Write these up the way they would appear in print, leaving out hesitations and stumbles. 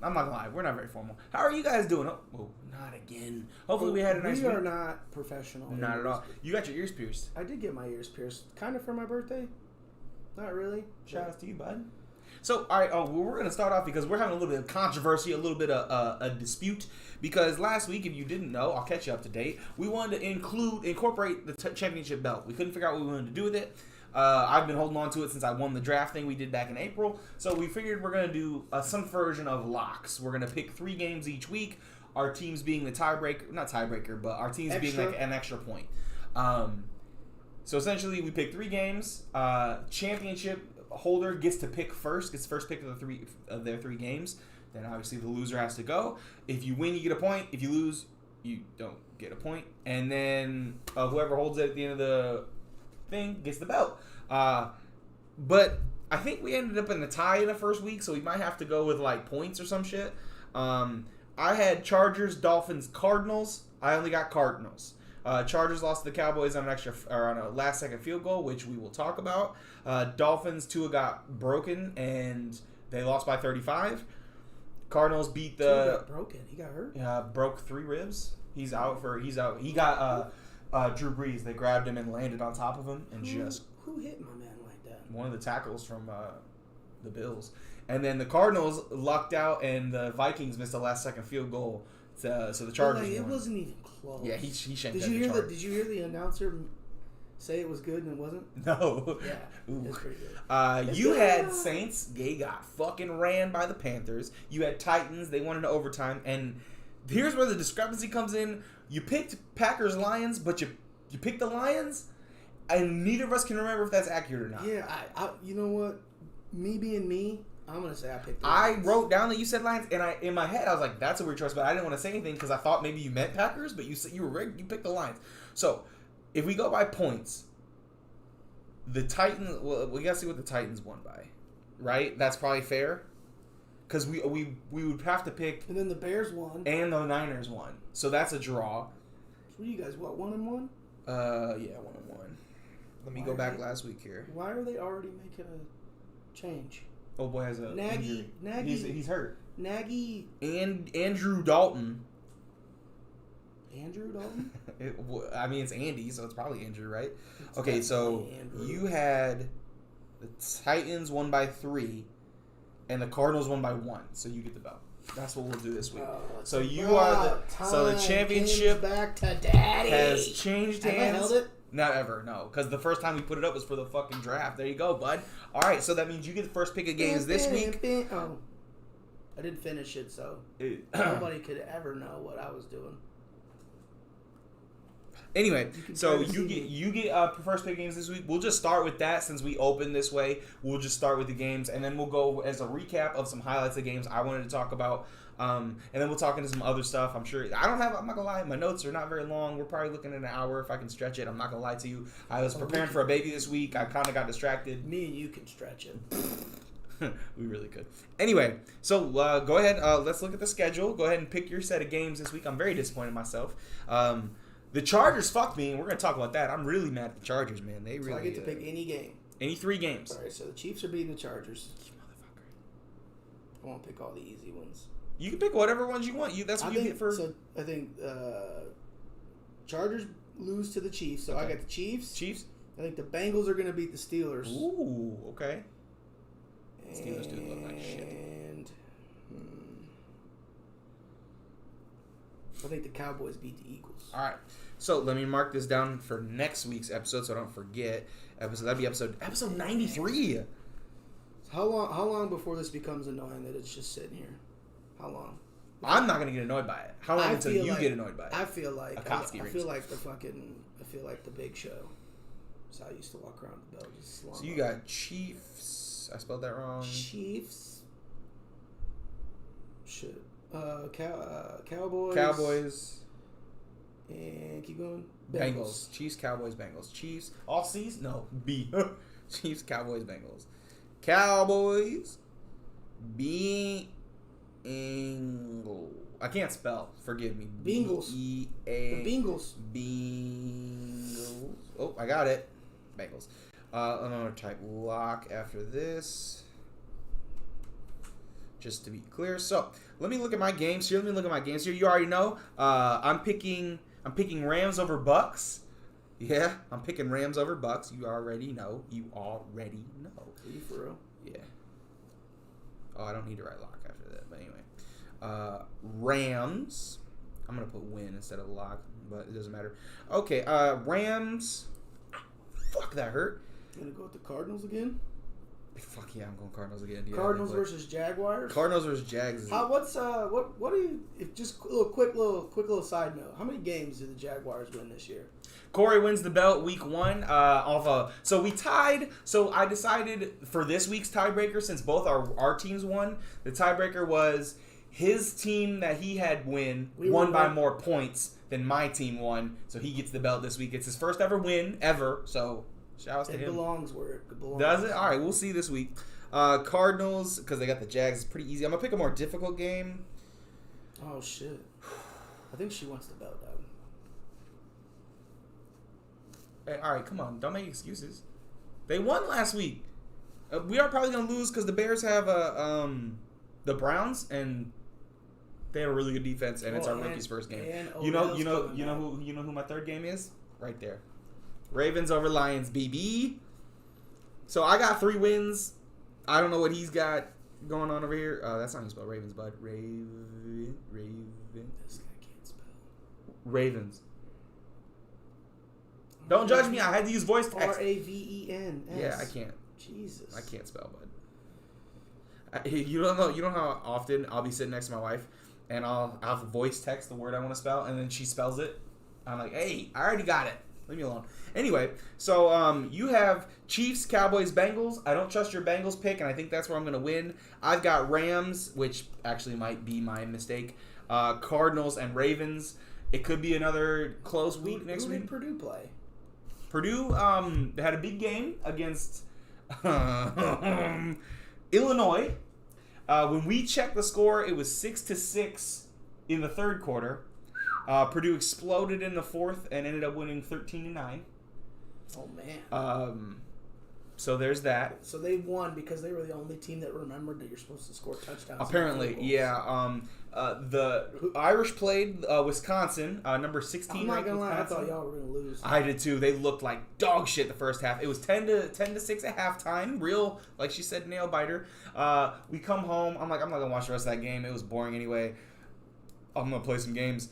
I'm not gonna lie, we're not very formal. How are you guys doing? Oh, not again. Hopefully we had a nice week. We are not professional. Not at all. You got your ears pierced. I did get my ears pierced, kind of for my birthday. Not really. Shout out to you, bud. So, all right, we're going to start off because we're having a little bit of controversy, a little bit of a dispute. Because last week, if you didn't know, I'll catch you up to date. We wanted to incorporate the championship belt. We couldn't figure out what we wanted to do with it. I've been holding on to it since I won the draft thing we did back in April. So we figured we're going to do some version of locks. We're going to pick 3 games each week. Our teams being the tiebreaker, not tiebreaker, but our teams being like an extra point. So essentially, we pick 3 games. Championship holder gets to pick first, gets first pick of their 3 games. Then obviously the loser has to go. If you win, you get a point. If you lose, you don't get a point. And then whoever holds it at the end of the thing gets the belt. But I think we ended up in the tie in the first week, so we might have to go with like points or some shit. I had Chargers, Dolphins, Cardinals. I only got Cardinals. Chargers lost to the Cowboys on a last-second field goal, which we will talk about. Dolphins, Tua got broken, and they lost by 35. Cardinals beat the... Tua got broken? He got hurt? Broke 3 ribs. He's out. He got Drew Brees. They grabbed him and landed on top of him. Who hit my man like that? One of the tackles from the Bills. And then the Cardinals lucked out, and the Vikings missed a last-second field goal. So the Chargers it won. wasn't even close. Yeah, he shanked Did you hear the announcer say it was good and it wasn't? No. Yeah, it's pretty good. You had Saints. They got fucking ran by the Panthers. You had Titans. They won into overtime. And here's where the discrepancy comes in. You picked Packers-Lions, but you picked the Lions, and neither of us can remember if that's accurate or not. Yeah, I you know what? Me being me, I'm going to say I picked the Lions. Lions. I wrote down that you said Lions, and in my head, I was like, that's a weird choice, but I didn't want to say anything because I thought maybe you meant Packers, but you picked the Lions. So, if we go by points, the Titans, well, we got to see what the Titans won by, right? That's probably fair because we would have to pick. And then the Bears won. And the Niners won. So, that's a draw. So, what are you guys, 1-1? Yeah, 1-1. Let me go back last week here. Why are they already making a change? Oh boy has a Nagy. He's hurt. Nagy and Andrew Dalton. Andrew Dalton? It's Andy, so it's probably Andrew, right? Okay, so you had the Titans won by 3, and the Cardinals won by 1. So you get the belt. That's what we'll do this week. So the championship back to daddy has changed hands. Have I held it? Not ever, no. Because the first time we put it up was for the fucking draft. There you go, bud. All right, so that means you get the first pick of games this week. Oh, I didn't finish it, so nobody could ever know what I was doing. Anyway, so you get first pick games this week. We'll just start with that since we opened this way. We'll just start with the games, and then we'll go as a recap of some highlights of games I wanted to talk about. And then we'll talk into some other stuff. I'm not gonna lie, my notes are not very long. We're probably looking at an hour if I can stretch it. I'm not gonna lie to you. I was preparing for a baby this week. I kind of got distracted. Me and you can stretch it. We really could. Anyway, so go ahead. Let's look at the schedule. Go ahead and pick your set of games this week. I'm very disappointed in myself. The Chargers fucked me, and we're gonna talk about that. I'm really mad at the Chargers, man. They really. So I get to pick any game. Any 3 games. All right. So the Chiefs are beating the Chargers. You motherfucker. I won't pick all the easy ones. You can pick whatever ones you want. That's what you get for. So I think Chargers lose to the Chiefs. So I got the Chiefs. I think the Bengals are going to beat the Steelers. Ooh, okay. Steelers do look like shit. And I think the Cowboys beat the Eagles. All right. So let me mark this down for next week's episode so I don't forget. That'd be episode 93. How long before this becomes annoying that it's just sitting here? How long? I'm not going to get annoyed by it. How long until you get annoyed by it? I feel like the Big Show. So I used to walk around the bell just So you got Chiefs. I spelled that wrong. Chiefs. Shit. Cowboys. Cowboys. And keep going. Bengals. Chiefs, Cowboys, Bengals. Chiefs. All C's? No. B. Chiefs, Cowboys, Bengals. Cowboys. Bengals. I can't spell. Forgive me. Bengals. The Bengals. Bengals. Oh, I got it. Bengals. I'm going to type lock after this. just to be clear. So let me look at my games here. You already know. I'm picking Rams over Bucks. Yeah, I'm picking Rams over Bucks. You already know. Are you for real? Yeah. Oh, I don't need to write lock after that. But anyway, Rams. I'm gonna put win instead of lock, but it doesn't matter. Okay, Rams. Fuck, that hurt. You gonna go with the Cardinals again? Fuck yeah, I'm going Cardinals again. Yeah, Cardinals versus Jaguars. Cardinals versus Jags. What do you? If just a quick little side note. How many games did the Jaguars win this year? Corey wins the belt week 1. So we tied. So I decided for this week's tiebreaker, since both our teams won, the tiebreaker was his team that he had won by more points than my team won. So he gets the belt this week. It's his first ever win ever. So shout out to him. It belongs where it belongs. Does it? All right, we'll see this week. Cardinals, because they got the Jags. It's pretty easy. I'm gonna pick a more difficult game. Oh shit! I think she wants the belt, dog. Hey, all right, come on. Don't make excuses. They won last week. We are probably going to lose because the Bears have the Browns, and they have a really good defense, and it's our rookie's first game. You know who my third game is? Right there. Ravens over Lions, BB. So I got 3 wins. I don't know what he's got going on over here. That's not how you spell Ravens, bud. Raven. This guy can't spell. Ravens. Don't judge me. I had to use voice text. Ravens. Yeah, I can't. Jesus. I can't spell, bud. You don't know how often I'll be sitting next to my wife, and I'll have voice text the word I want to spell, and then she spells it. I'm like, hey, I already got it. Leave me alone. Anyway, so you have Chiefs, Cowboys, Bengals. I don't trust your Bengals pick, and I think that's where I'm going to win. I've got Rams, which actually might be my mistake. Cardinals and Ravens. It could be another close week next week. Who did Purdue play? Purdue they had a big game against Illinois. When we checked the score, it was 6-6 in the third quarter. Purdue exploded in the fourth and ended up winning 13-9. Oh man. So there's that. So they won because they were the only team that remembered that you're supposed to score touchdowns. Apparently, yeah. The Irish played Wisconsin, number 16. I'm not gonna lie, I thought y'all were gonna lose. I did too. They looked like dog shit the first half. It was 10-6 at halftime. Real, like she said, nail biter. We come home. I'm like, I'm not gonna watch the rest of that game. It was boring anyway. I'm gonna play some games.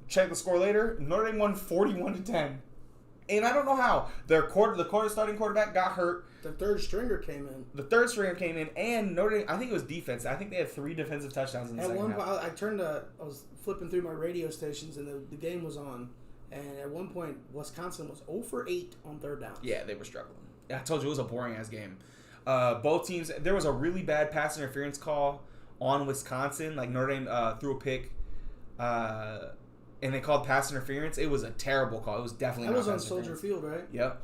Check the score later. Notre Dame won 41-10. And I don't know how. The starting quarterback got hurt. The third stringer came in. And Notre Dame, I think it was defense. I think they had 3 defensive touchdowns in the second half. At one point, I was flipping through my radio stations, and the game was on. And at one point, Wisconsin was 0 for 8 on third down. Yeah, they were struggling. I told you it was a boring-ass game. Both teams, there was a really bad pass interference call on Wisconsin. Like, Notre Dame threw a pick. And they called pass interference. It was a terrible call. It was definitely not pass interference. That was on Soldier Field, right? Yep.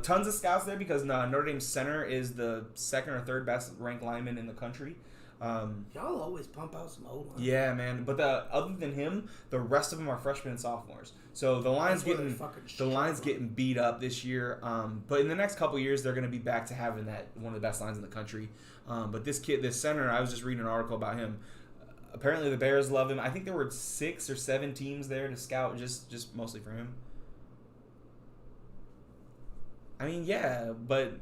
Tons of scouts there because Notre Dame's center is the second or third best ranked lineman in the country. Y'all always pump out some old linemen. Yeah, man. But other than him, the rest of them are freshmen and sophomores. So the line's getting beat up this year. But in the next couple years, they're going to be back to having that one of the best lines in the country. But this center, I was just reading an article about him. Apparently the Bears love him. I think there were 6 or 7 teams there to scout just mostly for him. I mean, yeah, but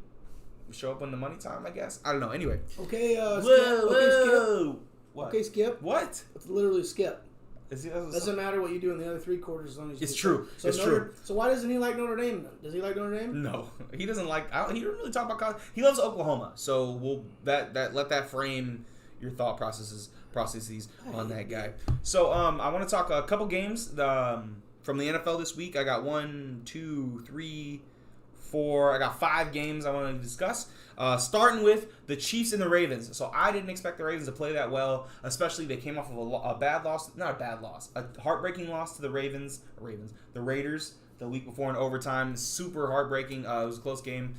show up when the money time, I guess. I don't know. Anyway. Okay, whoa, Skip. Whoa. What? Okay, Skip. What? It's literally Skip. Doesn't matter what you do in the other 3 quarters as long as you It's true. So it's true. So why doesn't he like Notre Dame then? Does he like Notre Dame? No, he doesn't like. He doesn't really talk about college. He loves Oklahoma. So we'll let that frame your thought processes on that guy. So I want to talk a couple games from the NFL this week. I got 1, 2, 3, 4. I got 5 games I want to discuss. Starting with the Chiefs and the Ravens. So I didn't expect the Ravens to play that well, especially they came off of a bad loss. Not a bad loss. A heartbreaking loss to the the Raiders the week before in overtime. Super heartbreaking. It was a close game.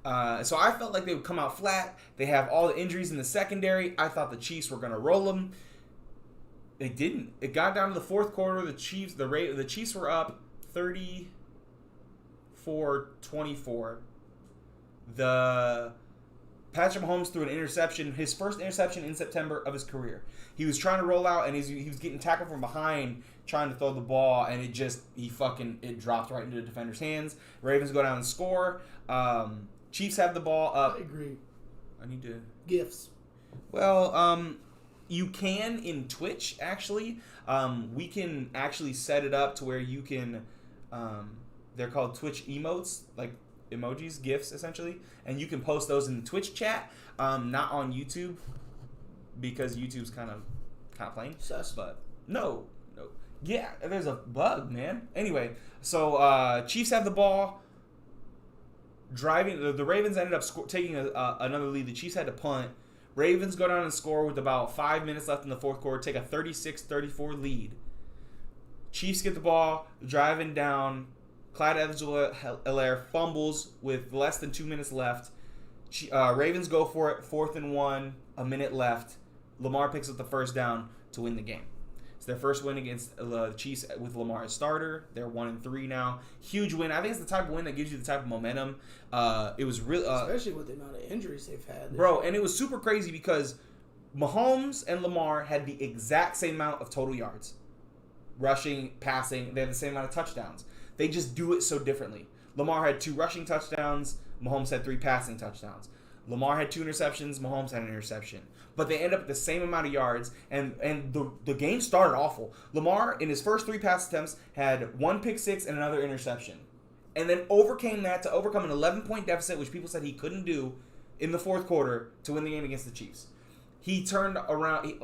So I felt like they would come out flat. They have all the injuries in the secondary. I thought the Chiefs were going to roll them. They didn't. It got down to the fourth quarter. The Chiefs were up 34-24. The Patrick Mahomes threw an interception, his first interception in September of his career. He was trying to roll out, and he was getting tackled from behind, trying to throw the ball, and it dropped right into the defender's hands. Ravens go down and score. Chiefs have the ball up. I agree. I need to... Gifts. Well, you can in Twitch, actually. We can actually set it up to where you can... they're called Twitch emotes, like emojis, GIFs, essentially. And you can post those in the Twitch chat, not on YouTube, because YouTube's kind of plain. Sus. But no. Yeah, there's a bug, man. Anyway, so Chiefs have the ball. The Ravens ended up taking another lead. The Chiefs had to punt. Ravens go down and score with about 5 minutes left in the fourth quarter, take a 36-34 lead. Chiefs get the ball, driving down. Clyde Edwards-Helaire fumbles with less than 2 minutes left. Ravens go for it, 4th and 1, a minute left. Lamar picks up the first down to win the game. It's their first win against the Chiefs with Lamar as starter. They're 1-3 now. Huge win. I think it's the type of win that gives you the type of momentum. It was really... especially with the amount of injuries they've had. Bro, and it was super crazy because Mahomes and Lamar had the exact same amount of total yards. Rushing, passing, they had the same amount of touchdowns. They just do it so differently. Lamar had 2 rushing touchdowns. Mahomes had 3 passing touchdowns. Lamar had 2 interceptions. Mahomes had an interception. But they end up with the same amount of yards, and the game started awful. Lamar, in his first 3 pass attempts, had 1 pick six and another interception. And then overcame that to overcome an 11-point deficit, which people said he couldn't do in the fourth quarter to win the game against the Chiefs. He turned around,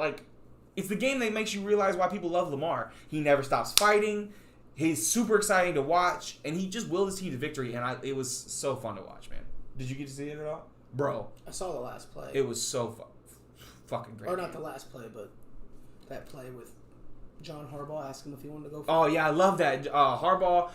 it's the game that makes you realize why people love Lamar. He never stops fighting. He's super exciting to watch, and he just willed his team to victory, and it was so fun to watch, man. Did you get to see it at all? Bro. I saw the last play. It was so fucking great. Or not the last play, but that play with John Harbaugh asking him if he wanted to go for it. Oh, yeah, I love that. Harbaugh.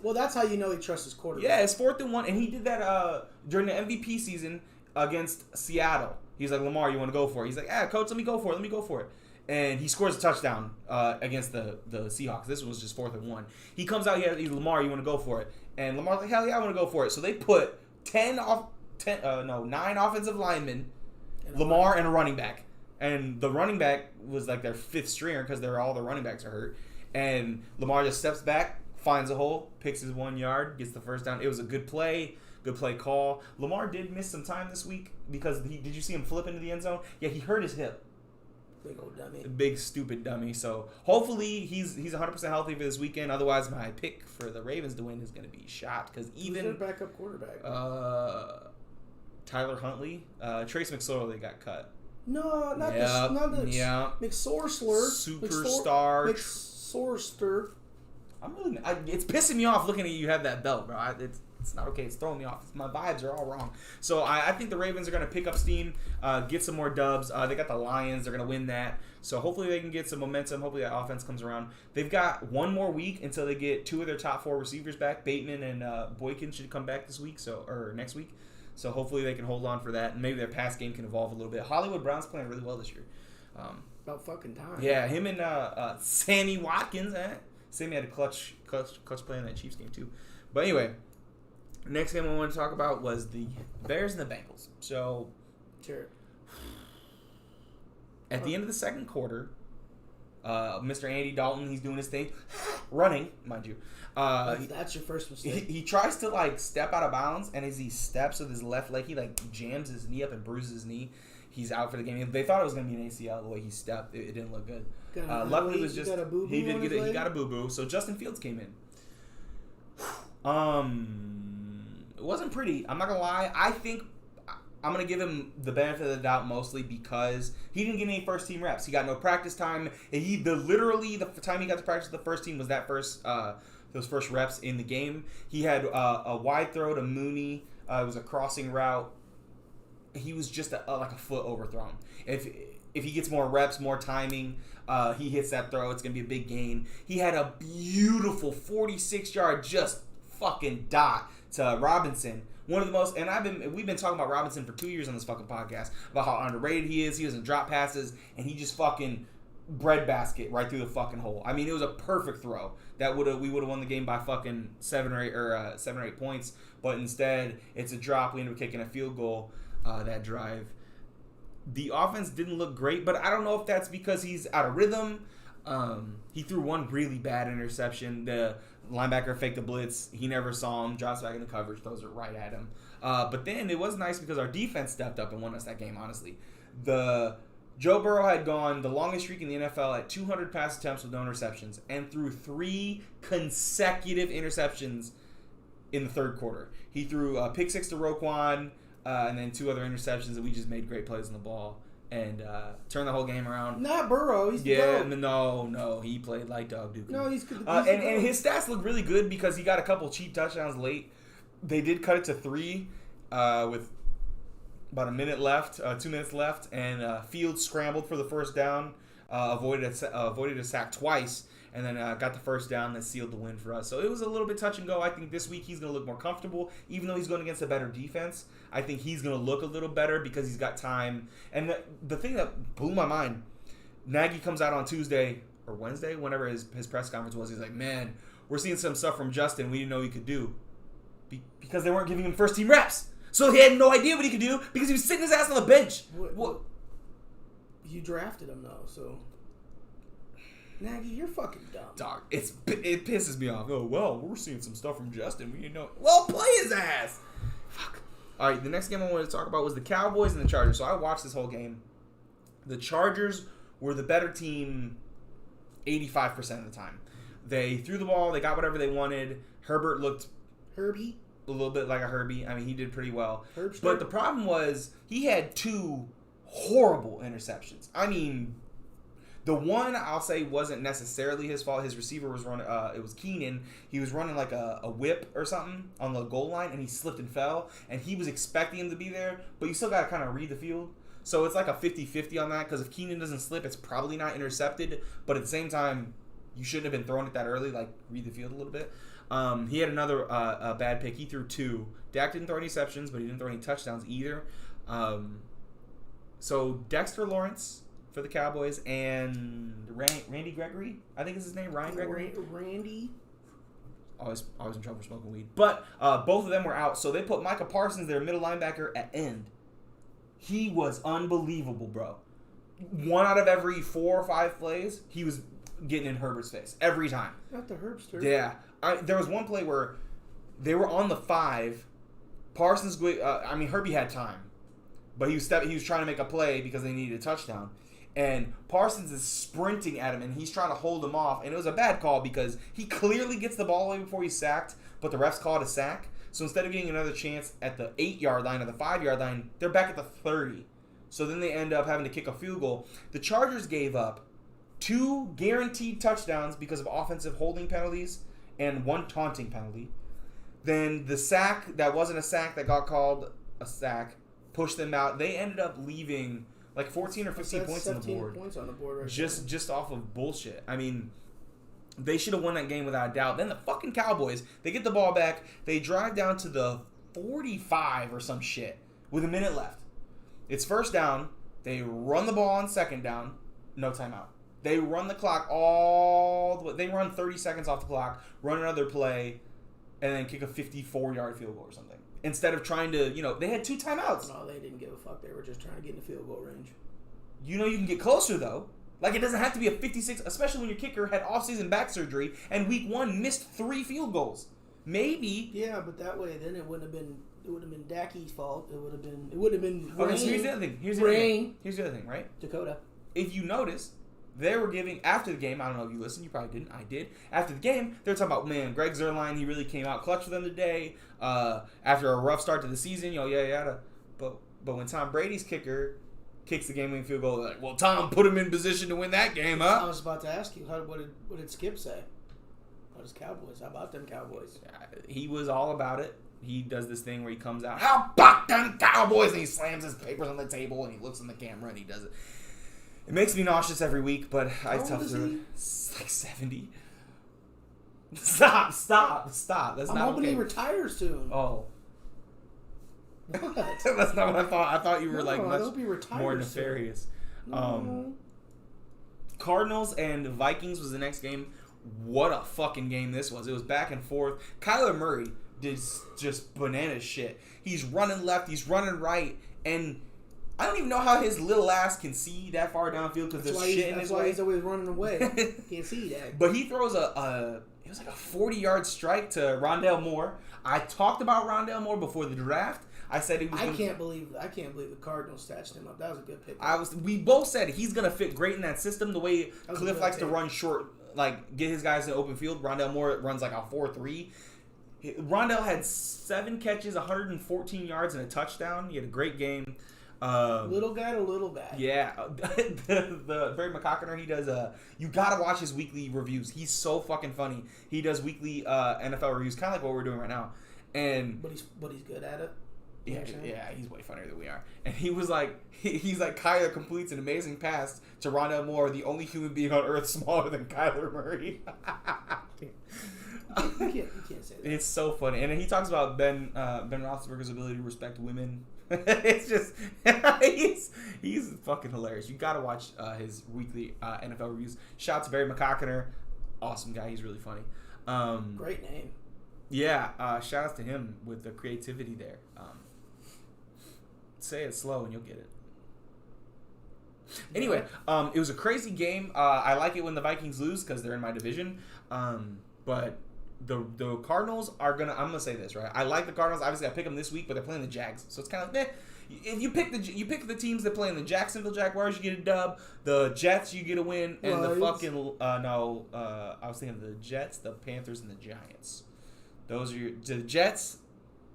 Well, that's how you know he trusts his quarterback. Yeah, it's 4th and 1, and he did that during the MVP season against Seattle. He's like, Lamar, you want to go for it? He's like, coach, let me go for it. And he scores a touchdown against the Seahawks. This was just 4th and 1. He comes out here, he's Lamar, you want to go for it? And Lamar's like, hell yeah, I want to go for it. So they put 9 offensive linemen, Lamar and a running back. And the running back was like their 5th stringer because all the running backs are hurt. And Lamar just steps back, finds a hole, picks his 1 yard, gets the first down. It was a good play call. Lamar did miss some time this week because did you see him flip into the end zone? Yeah, he hurt his hip. Big old dummy. Big stupid dummy. So hopefully he's 100% healthy for this weekend. Otherwise, my pick for the Ravens to win is going to be shot because even who's their backup quarterback? Tyler Huntley, Trace McSorley got cut. No, not the McSorsler. Superstar. McSorster. It's pissing me off looking at you have that belt, bro. It's not okay. It's throwing me off. My vibes are all wrong. So I think the Ravens are going to pick up steam, get some more dubs. They got the Lions. They're going to win that. So hopefully they can get some momentum. Hopefully that offense comes around. They've got 1 more week until they get 2 of their top 4 receivers back. Bateman and Boykin should come back this week, or next week. So hopefully they can hold on for that, and maybe their pass game can evolve a little bit. Hollywood Brown's playing really well this year. About fucking time. Yeah, him and Sammy Watkins. Sammy had a clutch play in that Chiefs game too. But anyway, next game I want to talk about was the Bears and the Bengals. So, sure. At the end of the second quarter, Mr. Andy Dalton, he's doing his thing, running, mind you. That's your first mistake. He tries to step out of bounds, and as he steps with his left leg, he jams his knee up and bruises his knee. He's out for the game. They thought it was going to be an ACL the way he stepped. It didn't look good. Luckily, it was just he got a boo-boo. So Justin Fields came in. It wasn't pretty. I'm not gonna lie. I think I'm gonna give him the benefit of the doubt mostly because he didn't get any first team reps. He got no practice time. And literally the time he got to practice with the first team was that those first reps in the game. He had a wide throw to Mooney. It was a crossing route. He was just like a foot overthrown. If he gets more reps, more timing, he hits that throw, it's gonna be a big gain. He had a beautiful 46-yard just fucking dot to Robinson. One of the most, and we've been talking about Robinson for 2 years on this fucking podcast about how underrated he is. He doesn't drop passes, and he just fucking breadbasket right through the fucking hole. I mean, it was a perfect throw that we would have won the game by fucking 7 or 8 points. But instead, it's a drop. We ended up kicking a field goal. that drive. The offense didn't look great, but I don't know if that's because he's out of rhythm. He threw one really bad interception. The linebacker faked a blitz. He never saw him. Drops back in the coverage. Throws it right at him. But then it was nice because our defense stepped up and won us that game, honestly. Joe Burrow had gone the longest streak in the NFL at 200 pass attempts with no interceptions and threw 3 consecutive interceptions in the third quarter. He threw a pick 6 to Roquan and then 2 other interceptions, and we just made great plays on the ball and turned the whole game around. Not Burrow. He's no. He played like dog Duke. No, he's and his stats look really good because he got a couple cheap touchdowns late. They did cut it to 3 with about 2 minutes left, and Fields scrambled for the first down, avoided a sack twice, and then got the first down that sealed the win for us. So it was a little bit touch and go. I think this week he's going to look more comfortable, even though he's going against a better defense. I think he's going to look a little better because he's got time. And the thing that blew my mind, Nagy comes out on Tuesday or Wednesday, whenever his press conference was. He's like, man, we're seeing some stuff from Justin we didn't know he could do because they weren't giving him first team reps. So he had no idea what he could do because he was sitting his ass on the bench. What? You drafted him though, so Nagy, you're fucking dumb. Dog, it pisses me off. Oh well, we're seeing some stuff from Justin. We know. Well, play his ass. Fuck. All right, the next game I wanted to talk about was the Cowboys and the Chargers. So I watched this whole game. The Chargers were the better team 85% of the time. They threw the ball. They got whatever they wanted. Herbert looked Herbie. A little bit like a Herbie. I mean, he did pretty well. Herbster. But the problem was he had 2 horrible interceptions. I mean, the one I'll say wasn't necessarily his fault. His receiver was running. It was Keenan. He was running like a whip or something on the goal line, and he slipped and fell. And he was expecting him to be there, but you still got to kind of read the field. So it's like a 50-50 on that because if Keenan doesn't slip, it's probably not intercepted. But at the same time, you shouldn't have been throwing it that early. Like, read the field a little bit. He had another bad pick. He threw 2. Dak didn't throw any interceptions, but he didn't throw any touchdowns either. So Dexter Lawrence for the Cowboys and Randy Gregory, I think is his name, Ryan Gregory. Randy. Always in trouble for smoking weed. But both of them were out, so they put Micah Parsons, their middle linebacker, at end. He was unbelievable, bro. 1 out of every 4 or 5 plays, he was getting in Herbert's face every time. Not the Herbster. Yeah. There was one play where they were on the 5. Parsons, Herbie had time, but he was trying to make a play because they needed a touchdown. And Parsons is sprinting at him, and he's trying to hold him off. And it was a bad call because he clearly gets the ball away before he's sacked, but the refs called a sack. So instead of getting another chance at the 8-yard line or the 5-yard line, they're back at the 30. So then they end up having to kick a field goal. The Chargers gave up 2 guaranteed touchdowns because of offensive holding penalties and 1 taunting penalty. Then the sack that wasn't a sack that got called a sack pushed them out. They ended up leaving like 14 or 15 points on the board. Points on the board right just off of bullshit. I mean, they should have won that game without a doubt. Then the fucking Cowboys, they get the ball back. They drive down to the 45 or some shit with a minute left. It's first down. They run the ball on second down. No timeout. They run the clock all the way. They run 30 seconds off the clock, run another play, and then kick a 54-yard field goal or something. Instead of trying to, they had 2 timeouts. No, they didn't give a fuck. They were just trying to get in the field goal range. You can get closer, though. Like, it doesn't have to be a 56, especially when your kicker had off-season back surgery and week 1 missed 3 field goals. Maybe. Yeah, but that way, then it wouldn't have been Dackey's fault. It would have been Okay, so here's the other thing. Here's the other thing, right? Dakota. If you notice, they were giving, after the game, I don't know if you listened, you probably didn't, I did. After the game, they were talking about, man, Greg Zuerlein, he really came out clutch for them today. After a rough start to the season, yada. But when Tom Brady's kicker kicks the game-winning field goal, they're like, well, Tom put him in position to win that game, huh? I was about to ask you, what did Skip say? What is Cowboys? How about them Cowboys? He was all about it. He does this thing where he comes out, how about them Cowboys? And he slams his papers on the table and he looks in the camera and he does it. It makes me nauseous every week, but I tough through it. It's like 70. Stop. That's not okay. I'm hoping he retires soon. Oh. What? That's not what I thought. I thought you were like much more nefarious. No. Cardinals and Vikings was the next game. What a fucking game this was. It was back and forth. Kyler Murray did just banana shit. He's running left, he's running right, And I don't even know how his little ass can see that far downfield because there's shit in his way. That's why he's always running away. Can't see that. But he throws it was like a 40-yard strike to Rondale Moore. I talked about Rondale Moore before the draft. I said he was. I can't believe the Cardinals snatched him up. That was a good pick. We both said he's gonna fit great in that system. The way Cliff likes to run short, like get his guys in the open field. Rondale Moore runs like a 4-3. Rondale had 7 catches, 114 yards, and a touchdown. He had a great game. Little guy to little guy. Yeah, the Barry McCockiner, he does. You gotta watch his weekly reviews. He's so fucking funny. He does weekly NFL reviews, kind of like what we're doing right now. And but he's good at it. Yeah, he's way funnier than we are. And he was like, he's like, Kyler completes an amazing pass to Rondale Moore, the only human being on earth smaller than Kyler Murray. You can't say that. It's so funny. And then he talks about Ben Roethlisberger's ability to respect women. It's just, he's fucking hilarious. You gotta watch his weekly NFL reviews. Shout out to Barry McCockiner. Awesome guy. He's really funny. Great name. Yeah, shout out to him with the creativity there. Say it slow and you'll get it. Anyway, it was a crazy game. I like it when the Vikings lose because they're in my division. But the Cardinals are gonna. I'm gonna say this right. I like the Cardinals. Obviously, I pick them this week, but they're playing the Jags, so it's kind of like, if you pick the teams that play in the Jacksonville Jaguars, you get a dub. The Jets, you get a win, and the fucking I was thinking the Jets, the Panthers, and the Giants. Those are the Jets,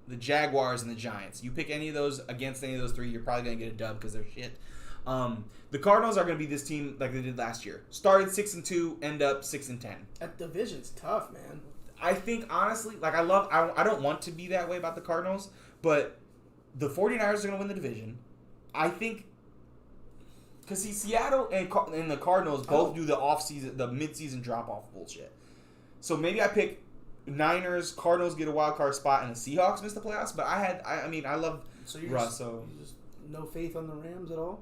the Jaguars, and the Giants. You pick any of those against any of those three, you're probably going to get a dub because they're shit. The Cardinals are going to be this team like they did last year. Started 6-2, end up 6-10. That division's tough, man. I think, honestly, like I don't want to be that way about the Cardinals, but the 49ers are going to win the division. I think, because Seattle and the Cardinals both do the off-season, the mid-season drop-off bullshit. So maybe I pick Niners, Cardinals get a wild card spot, and the Seahawks miss the playoffs. But I love Russ. So you just no faith on the Rams at all?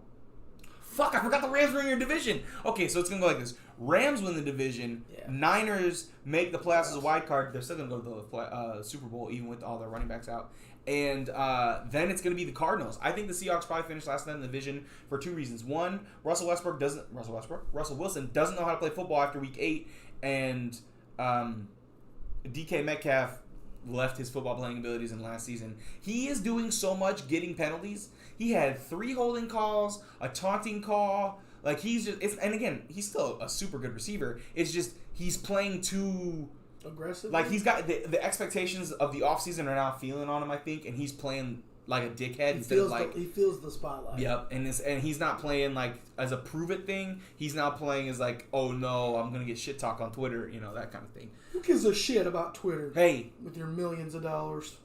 Fuck, I forgot the Rams were in your division. Okay, so it's gonna go like this: Rams win the division. Yeah. Niners make the playoffs as a wild card. They're still gonna go to the Super Bowl even with all their running backs out. And then it's going to be the Cardinals. I think the Seahawks probably finished last night in the division for 2 reasons. One, Russell Wilson doesn't know how to play football after week 8, and DK Metcalf left his football playing abilities in last season. He is doing so much getting penalties. He had 3 holding calls, a taunting call. Like he's he's still a super good receiver. It's just he's playing too aggressive. Like he's got the expectations of the offseason are now feeling on him, I think, and he's playing like a dickhead instead of like he feels the spotlight. Yep, and he's not playing like as a prove it thing. He's now playing as like, oh no, I'm gonna get shit talk on Twitter, that kind of thing. Who gives a shit about Twitter? Hey, with your millions of dollars.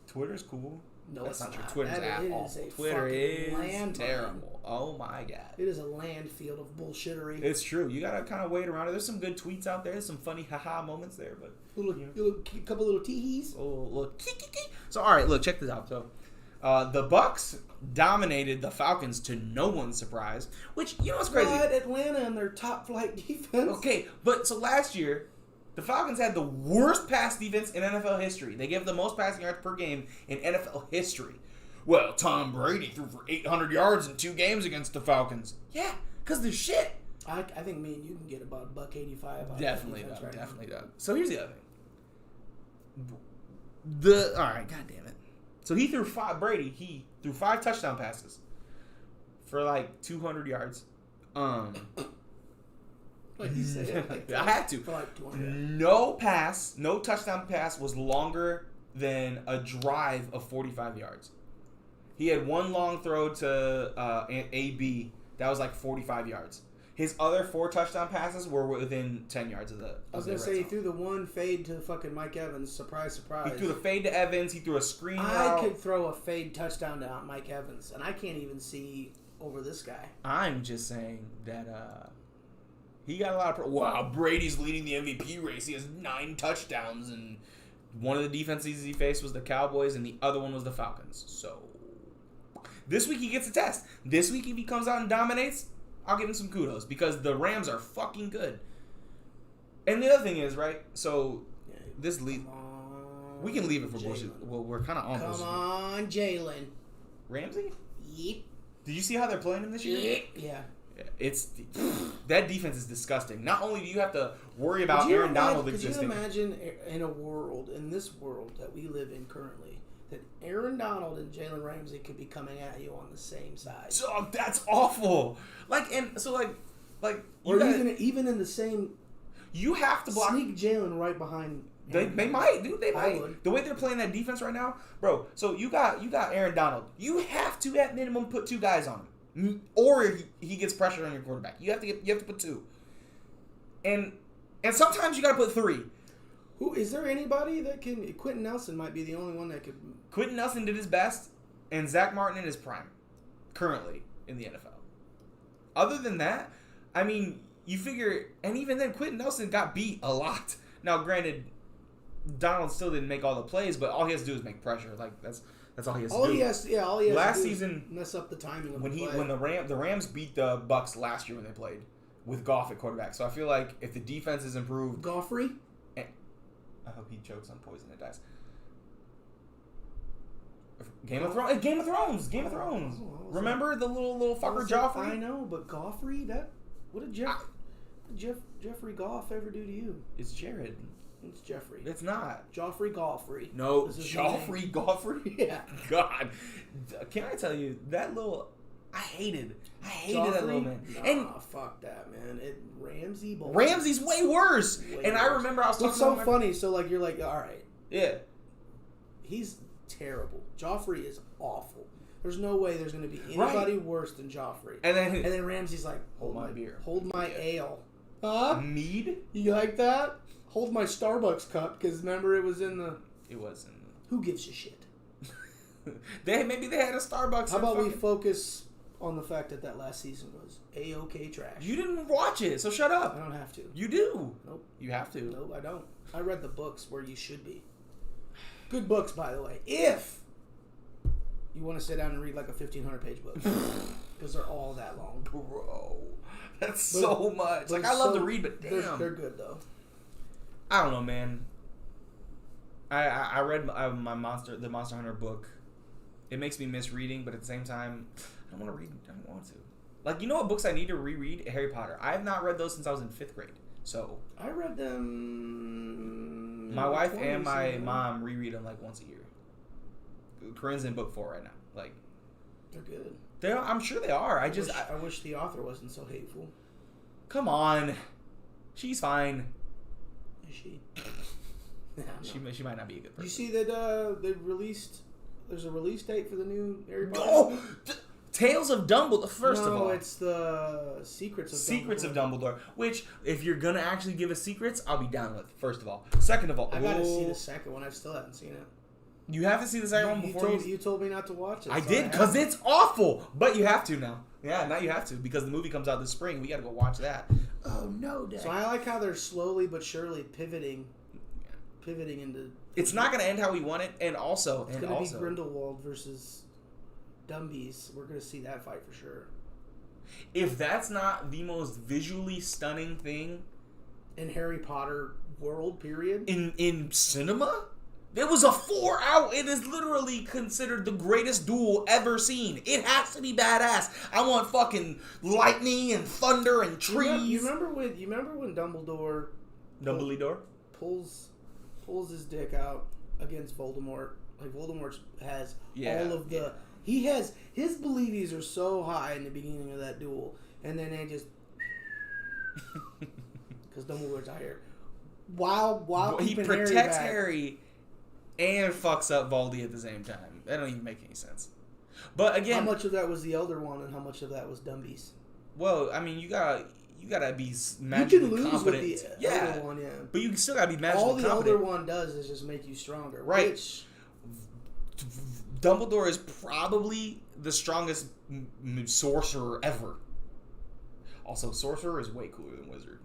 Twitter's cool. No, that's not true. Twitter's awful. Twitter is terrible. Oh my god. It is a landfill of bullshittery. It's true. You gotta kind of wait around it. There's some good tweets out there. There's some funny haha moments there, but couple little tee-hees. So all right, look, check this out. So the Bucks dominated the Falcons to no one's surprise. Which what's crazy? Atlanta and their top flight defense. Okay, but so last year, the Falcons had the worst pass defense in NFL history. They gave the most passing yards per game in NFL history. Well, Tom Brady threw for 800 yards in 2 games against the Falcons. Yeah, because they're shit. I think me and you can get about $1.85. Definitely, Doug. Right Definitely, Doug. So here's the other thing. All right, God damn it. So he threw 5 touchdown passes for like 200 yards. Like you said, I had to. For like 200. No touchdown pass was longer than a drive of 45 yards. He had 1 long throw to AB that was like 45 yards. His other 4 touchdown passes were within 10 yards of the. I was gonna say he threw the 1 fade to fucking Mike Evans. Surprise, surprise. He threw the fade to Evans. He threw a screen route. I could throw a fade touchdown to Mike Evans, and I can't even see over this guy. I'm just saying that he got a lot of. Wow, Brady's leading the MVP race. He has 9 touchdowns, and one of the defenses he faced was the Cowboys, and the other one was the Falcons. So this week he gets a test. This week if he comes out and dominates, I'll give him some kudos because the Rams are fucking good. And the other thing is, right? So this lead. We can leave it for Jalen. bullshit. Well, we're kind of on Come bullshit. on, Jalen. Ramsey? Yep. Did you see how they're playing him this year? Yeah. It's that defense is disgusting. Not only do you have to worry about Aaron Donald existing. Could you imagine in this world that we live in currently, that Aaron Donald and Jalen Ramsey could be coming at you on the same side? So that's awful. Or even in the same. You have to block. Sneak Jalen right behind. They might, dude. They I might. would. The way they're playing that defense right now, bro. So you got Aaron Donald. You have to at minimum put 2 guys on him, or he gets pressure on your quarterback. You have to put 2. And sometimes you got to put 3. Who is there anybody that can? Quentin Nelson might be the only one that could. Quentin Nelson did his best, and Zach Martin in his prime, currently in the NFL. Other than that, I mean, you figure, and even then, Quentin Nelson got beat a lot. Now, granted, Donald still didn't make all the plays, but all he has to do is make pressure. Like that's all he has to do. All he has last to do season, is mess up the timing of when the play. when the Rams beat the Bucks last year when they played with Goff at quarterback. So I feel like if the defense is improved, Goffrey. I hope he chokes on poison and dies. Game of Thrones. Oh, Remember the little fucker Joffrey? I know, but Goffrey, what did Jeffrey Goff ever do to you? It's Jared. It's Jeffrey. It's not. Joffrey Goffrey. No, Joffrey Goffrey? Yeah. God. Can I tell you, that little... I hated Joffrey? that little man. Nah, And fuck that, man. Ramsey boy. Ramsey's way worse. I remember I was talking What's so about funny, so like you're like, all right. Yeah. He's terrible. Joffrey is awful. There's no way there's going to be anybody worse than Joffrey. And then Ramsey's like, hold my beer. Hold my ale. Huh? Mead? You like that? Hold my Starbucks cup, because remember it was in the... It was in Who gives a shit? Maybe they had a Starbucks. How about we focus on the fact that last season was A-OK trash? You didn't watch it, so shut up. I don't have to. You do. Nope. You have to. Nope, I don't. I read the books where you should be. Good books, by the way. If you want to sit down and read like a 1,500-page book. Because they're all that long. Bro. That's so much. Like, I love to read, but damn. They're good, though. I don't know, man. I read the Monster Hunter book. It makes me miss reading, but at the same time, I don't want to read. I don't want to. Like, you know what books I need to reread? Harry Potter. I have not read those since I was in 5th grade. So I read them. My wife and my mom reread them like once a year. Corinne's in book 4 right now. Like, they're good. I'm sure they are. I wish the author wasn't so hateful. Come on, she's fine. Is she? She might not be a good person. You see that there's a release date for the new Harry Potter? Oh, Tales of Dumbledore. First of all, no, it's the Secrets of Dumbledore. Which, if you're gonna actually give us secrets, I'll be down with. First of all, second of all, I gotta see the second one. I still haven't seen it. You have to see the second one before you told me not to watch it. I did, because it's awful. But you have to now. Yeah, now you have to, because the movie comes out this spring. We gotta go watch that. Oh no, Dad. So I like how they're slowly but surely pivoting into. It's not gonna end how we want it, and also it's gonna be Grindelwald versus Dumbies. We're gonna see that fight for sure. If that's not the most visually stunning thing in Harry Potter world, period, in cinema. It was a 4-hour. It is literally considered the greatest duel ever seen. It has to be badass. I want fucking lightning and thunder and trees. You remember when Dumbledore pulls his dick out against Voldemort? Like, Voldemort has all of the. He has his believies are so high in the beginning of that duel, and then they just because Dumbledore's out here. While he protects Harry. And fucks up Voldy at the same time. That don't even make any sense. But again, how much of that was the Elder Wand, and how much of that was Dumbies? Well, I mean, you gotta be magically competent. With the Elder Wand, yeah. But you still gotta be magically competent. All the Elder Wand does is just make you stronger. Right. Which Dumbledore is probably the strongest sorcerer ever. Also, sorcerer is way cooler than wizard.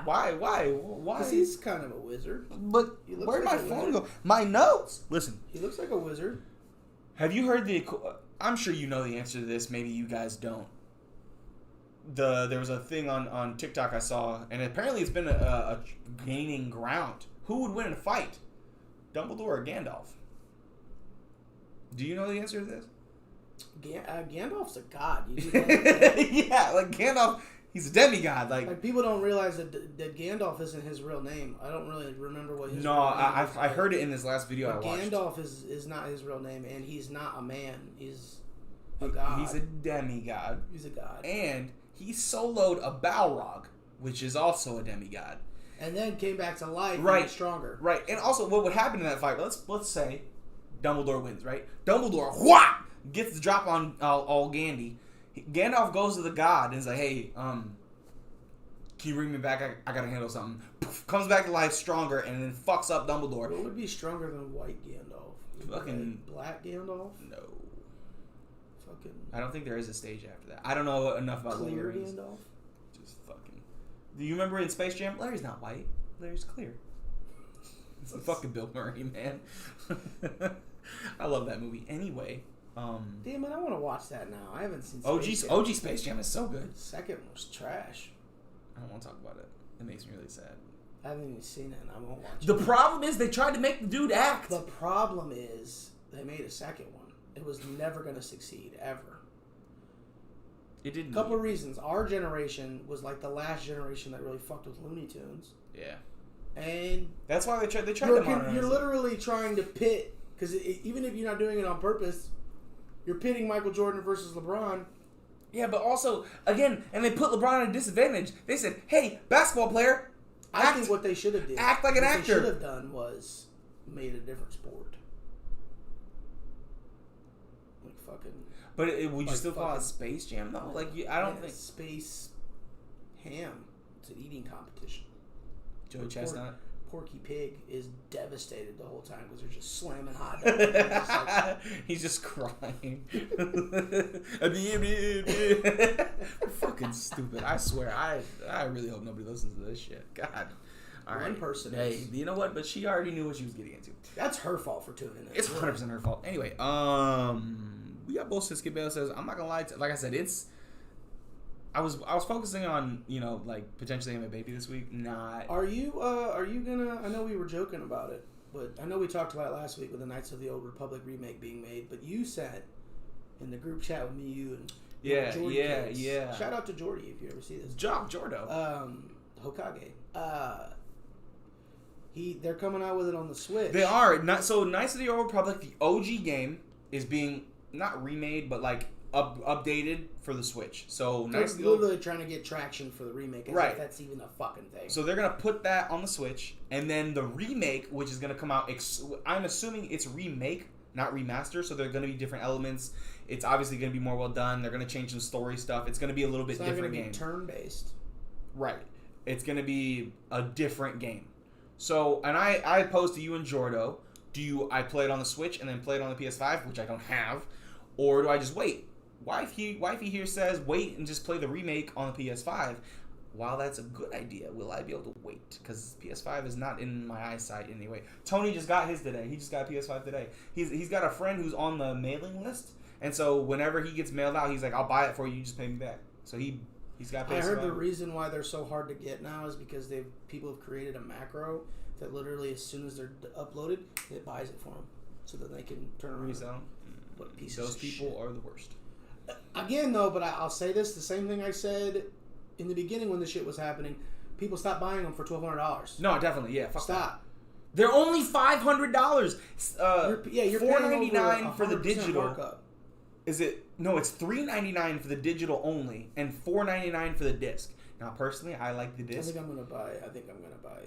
Why? Because he's kind of a wizard. But where'd my phone go? My notes. Listen. He looks like a wizard. Have you heard I'm sure you know the answer to this. Maybe you guys don't. there was a thing on TikTok I saw, and apparently it's been a gaining ground. Who would win in a fight, Dumbledore or Gandalf? Do you know the answer to this? Gandalf's a god. Yeah, like Gandalf, he's a demigod. Like people don't realize that Gandalf isn't his real name. I don't really remember what his real name is. I heard it in this last video I watched. Gandalf is not his real name, and he's not a man. He's a god. He's a demigod. He's a god. And he soloed a Balrog, which is also a demigod. And then came back to life and got stronger. Right. And also, what would happen in that fight, let's say Dumbledore wins, right? Dumbledore, gets the drop on all Gandhi. Gandalf goes to the god and is like, hey, can you bring me back? I gotta handle something. Poof, comes back to life stronger and then fucks up Dumbledore. What would be stronger than white Gandalf? Fucking black Gandalf? No. Fucking. I don't think there is a stage after that. I don't know enough about clear layerings. Gandalf? Just fucking. Do you remember in Space Jam? Larry's not white. Larry's clear. It's fucking Bill Murray, man. I love that movie. Anyway. Damn it, I want to watch that now. I haven't seen Space Jam. OG Space Jam is so good. The second one was trash. I don't want to talk about it. It makes me really sad. I haven't even seen it, and I won't watch it. The problem is they tried to make the dude act. The problem is they made a second one. It was never going to succeed, ever. It didn't. Couple of reasons. Our generation was like the last generation that really fucked with Looney Tunes. Yeah. And that's why they tried to modernize You're literally trying to pit, because even if you're not doing it on purpose, you're pitting Michael Jordan versus LeBron. Yeah, but also, again, and they put LeBron at a disadvantage. They said, hey, basketball player, I think what they should have did. Act like an actor. What they should have done was made a different sport. Like fucking. But would you still call it Space Jam, though? Like, I don't think. Space Ham. It's an eating competition. Joey Chestnut. Porky Pig is devastated the whole time because they're just slamming hot dogs. He's just crying. Fucking stupid. I swear. I really hope nobody listens to this shit. God. All right. One person. Hey, you know what? But she already knew what she was getting into. That's her fault for tuning in. It's 100% her fault. Anyway, we got bullshit. Skip Bale says, I'm not gonna lie. Like I said, it's. I was focusing on, like potentially having a baby this week. Are you gonna? I know we were joking about it, but I know we talked about it last week with the Knights of the Old Republic remake being made. But you said in the group chat with me, you and yeah. Shout out to Jordy if you ever see this. Jordo. Hokage. They're coming out with it on the Switch. They are Knights of the Old Republic. The OG game is being not remade, but like. Updated for the Switch. So they're literally trying to get traction for the remake. As if that's even a fucking thing. So they're going to put that on the Switch. And then the remake, which is going to come out... I'm assuming it's remake, not remaster. So there are going to be different elements. It's obviously going to be more well done. They're going to change some story stuff. It's going to be a little bit different game. It's not going to be turn-based. Right. It's going to be a different game. So, and I posed to you and Jordo, I play it on the Switch and then play it on the PS5, which I don't have, or do I just wait? Wifey here says wait and just play the remake on the PS5. While that's a good idea, will I be able to wait? Because PS5 is not in my eyesight anyway. Tony just got his today. He just got a PS5 today. He's got a friend who's on the mailing list, and so whenever he gets mailed out, he's like, "I'll buy it for you. You just pay me back." So he's got PS5. I heard the reason why they're so hard to get now is because people have created a macro that literally as soon as they're uploaded, it buys it for them, so that they can turn around resell. Those people are the worst. Again, though, but I'll say this: the same thing I said in the beginning when this shit was happening. People stopped buying them for $1,200. No, definitely, yeah. Stop. They're only $500. You're $499 for the digital. Markup. Is it? No, it's $399 for the digital only, and $499 for the disc. Now, personally, I like the disc. I think I'm gonna buy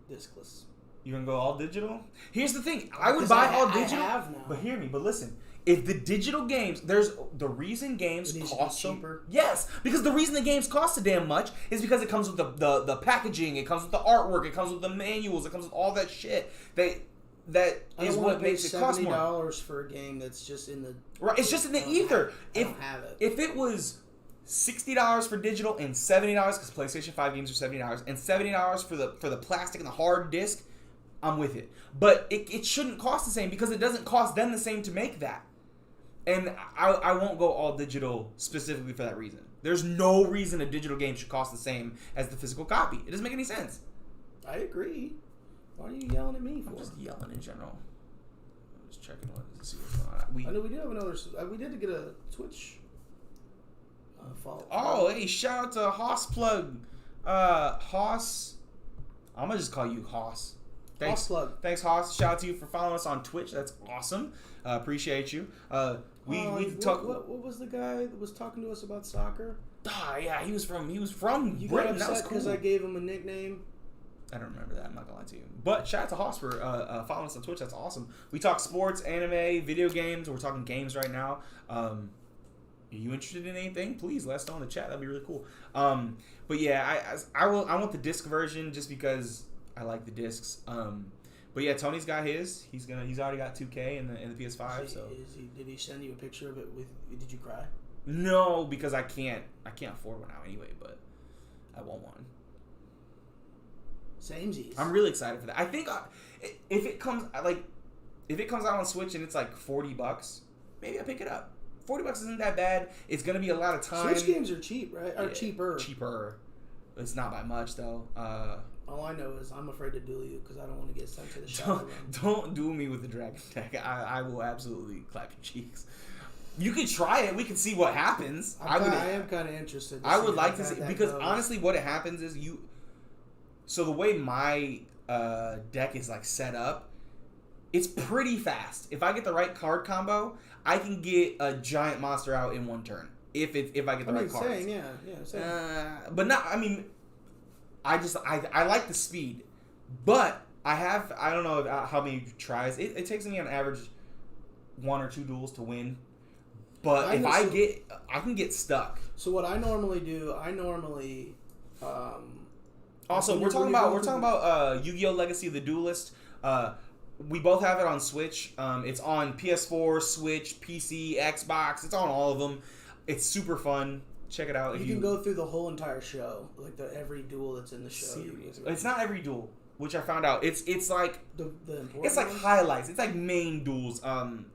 discless. You gonna go all digital? Here's the thing: I would buy all digital. I have now. But hear me. But listen. If the digital games, there's the reason games cost cheaper. Yes, because the reason the games cost so damn much is because it comes with the packaging, it comes with the artwork, it comes with the manuals, it comes with all that shit. That is what makes it cost more. $70 for a game that's just in the right. It's just in the ether. I don't have it. If it was $60 for digital and $70 because PlayStation 5 games are $70 and $70 for the plastic and the hard disc, I'm with it. But it shouldn't cost the same because it doesn't cost them the same to make that. And I won't go all digital specifically for that reason. There's no reason a digital game should cost the same as the physical copy. It doesn't make any sense. I agree. Why are you yelling at me for? I'm just yelling in general. I'm just checking see what's going on. I know we did have another. We did get a Twitch follow. Oh, hey, shout out to Hoss Plug. Hoss. I'm going to just call you Hoss. Thanks, Hoss Plug. Thanks, Hoss. Shout out to you for following us on Twitch. That's awesome. Appreciate you. We talk. What was the guy that was talking to us about soccer? Yeah, he was from You Britain. got That was upset cool. because I gave him a nickname. I don't remember that. I'm not gonna lie to you. But shout out to Hoss for following us on Twitch. That's awesome. We talk sports, anime, video games. We're talking games right now. Are you interested in anything? Please let us know in the chat. That'd be really cool. But yeah, I want the disc version just because I like the discs. But yeah, Tony's got his. He's already got 2K in the PS5. Did he send you a picture of it? Did you cry? No, because I can't afford one now anyway. But I want one. Samesies. I'm really excited for that. I think if it comes out on Switch and it's like $40, maybe I pick it up. $40 isn't that bad. It's gonna be a lot of time. Switch games are cheap, right? Or cheaper. Cheaper. It's not by much though. All I know is I'm afraid to duel you because I don't want to get sent to the shower room. Don't duel me with the dragon deck. I will absolutely clap your cheeks. You could try it. We can see what happens. I am kind of interested. I would like to see because honestly, what happens is you. So the way my deck is like set up, it's pretty fast. If I get the right card combo, I can get a giant monster out in one turn. If I get the right cards. Same. But not. I mean, I like the speed, but I don't know how many tries. It takes me on average 1 or 2 duels to win. But I can get stuck. So what I normally do, also, we're talking about Yu-Gi-Oh! Legacy of the Duelist. We both have it on Switch. It's on PS4, Switch, PC, Xbox. It's on all of them. It's super fun. Check it out. You can go through the whole entire show, like every duel that's in the show. It's not every duel, which I found out. It's like the important. It's like highlights. It's like main duels,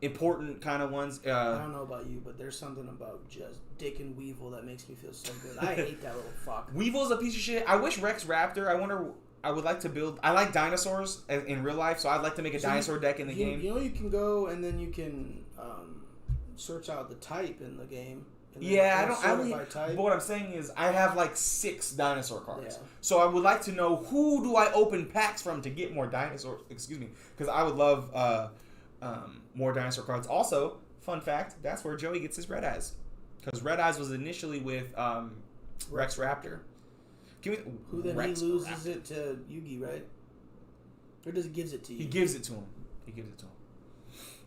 important kind of ones. I don't know about you, but there's something about just Dick and Weevil that makes me feel so good. I hate that little fuck. Weevil's a piece of shit. I wish Rex Raptor. I would like to build. I like dinosaurs in real life, so I'd like to make a dinosaur deck in the game. You know, you can go and then you can search out the type in the game. Yeah, but what I'm saying is I have like 6 dinosaur cards. Yeah. So I would like to know who do I open packs from to get more dinosaurs. Excuse me, because I would love more dinosaur cards. Also, fun fact, that's where Joey gets his Red Eyes. Because Red Eyes was initially with Rex Raptor. He loses it to Yugi, right? Or does he gives it to you? He gives it to him.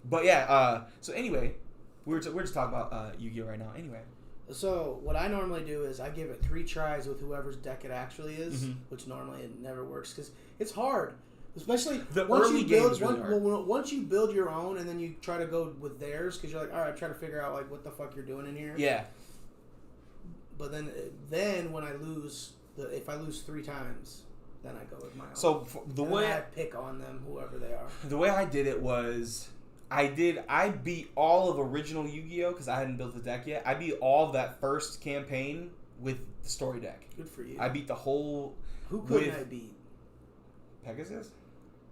But yeah, so anyway, we're just talking about Yu-Gi-Oh! Right now. Anyway. So what I normally do is I give it 3 tries with whoever's deck it actually is, which normally it never works because it's hard. Especially once you build your own and then you try to go with theirs because you're like, all right, try to figure out like what the fuck you're doing in here. Yeah. But then when I lose, if I lose 3 times, then I go with my own. So I pick on them, whoever they are. The way I did it was, I beat all of original Yu-Gi-Oh! Because I hadn't built the deck yet. I beat all of that first campaign with the story deck. Good for you. I beat the whole. Who couldn't I beat? Pegasus?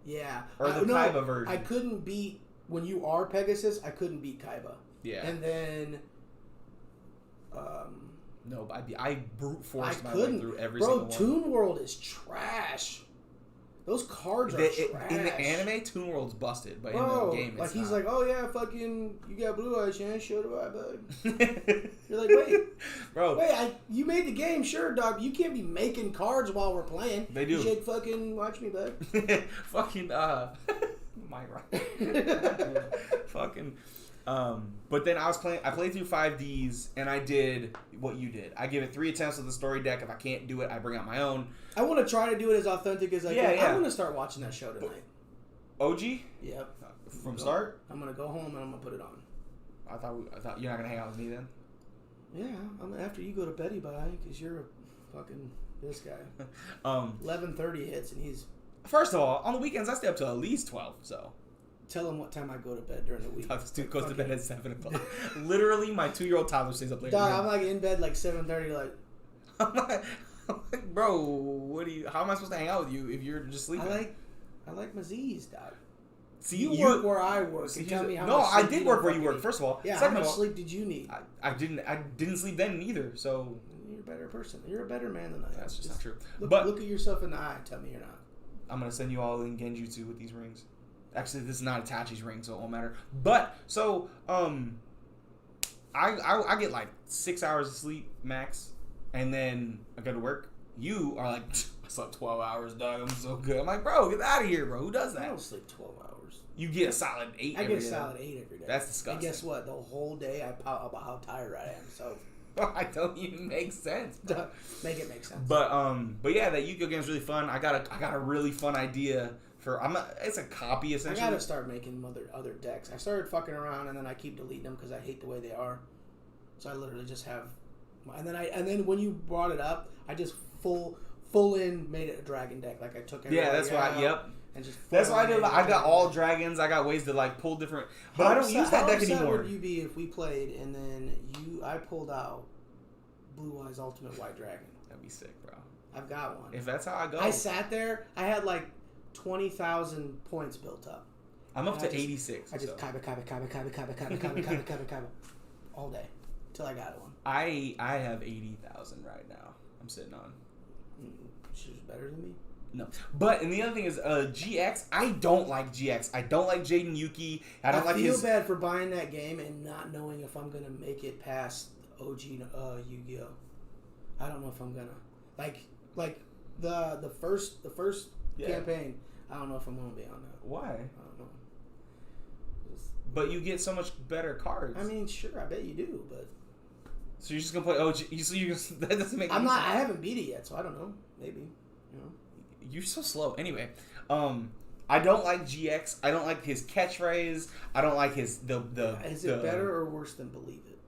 Yeah. Or the Kaiba version. I couldn't beat, when you are Pegasus, I couldn't beat Kaiba. Yeah. And then... no, I brute forced my way through every single one. Bro, Toon World is trash. Those cards are trash. In the anime, Toon World's busted, but bro, in the game, it's he's not. like, oh yeah, fucking, you got blue eyes, yeah, so do I, bud. You're like, wait, bro, you made the game, sure, dog. You can't be making cards while we're playing. They do. You should fucking watch me, bud. Fucking my right. Fucking. But then I played through 5Ds and I did what you did. I give it 3 attempts with the story deck. If I can't do it, I bring out my own. I want to try to do it as authentic as I can. I want to start watching that show tonight. OG? Yep. From start? I'm going to go home and I'm going to put it on. I thought you're not going to hang out with me then? Yeah, after you go to Betty Bye, because you're a fucking this guy. 11:30 hits and he's... First of all, on the weekends I stay up till at least 12, so... Tell him what time I go to bed during the week. This dude goes to bed at 7 o'clock. Literally, my 2-year-old toddler stays up late. Dog, I'm like in bed like 7:30. Like, I'm like, bro, how am I supposed to hang out with you if you're just sleeping? I like my Z's, dog. See, you work where I work. See, tell me how no, much I did work where you work. First of all, yeah. How much sleep did you need? I didn't sleep then either. So you're a better person. You're a better man than I am. That's just not true. Look at yourself in the eye. And tell me you're not. I'm gonna send you all in Genjutsu with these rings. Actually, this is not Itachi's ring, so it won't matter. But so I get like 6 hours of sleep max, and then I go to work. You are like, I slept 12 hours, dog. I'm so good. I'm like, bro, get out of here, bro. Who does that? I don't sleep 12 hours. You get a solid 8 every day. I get a solid 8 every day. That's disgusting. And guess what? The whole day I pout about how tired I am. So I don't even make sense. Make it make sense. But yeah, that Yu-Gi-Oh game is really fun. I got a really fun idea for. It's a copy essentially. I gotta start making other decks. I started fucking around and then I keep deleting them because I hate the way they are. So I literally just have, and then when you brought it up, I just full in made it a dragon deck. Like I took everybody that's why. Yep. And just that's why I did. I got all dragons. I got ways to like pull different. But I don't use that deck anymore. How upset would you be if we played and then I pulled out Blue Eyes Ultimate White Dragon? That'd be sick, bro. I've got one. If that's how I go. I sat there. I had like 20,000 points built up. I'm up to 86. I just kaiba all day till I got one. I have 80,000 right now. I'm sitting on. She's better than me. No, but and the other thing is GX. I don't like GX. I don't like Jaden Yuki. I feel bad for buying that game and not knowing if I'm gonna make it past OG Yu-Gi-Oh. I don't know if I'm gonna like the first campaign. I don't know if I'm gonna be on that. Why? I don't know. But you get so much better cards. I mean, sure, I bet you do, but. So you're just gonna play OG? That doesn't make. I'm not. I haven't beat it yet, so I don't know. Maybe. You know. You're so slow. Anyway, I don't like GX. I don't like his catchphrase. I don't like his Is it better or worse than Believe It?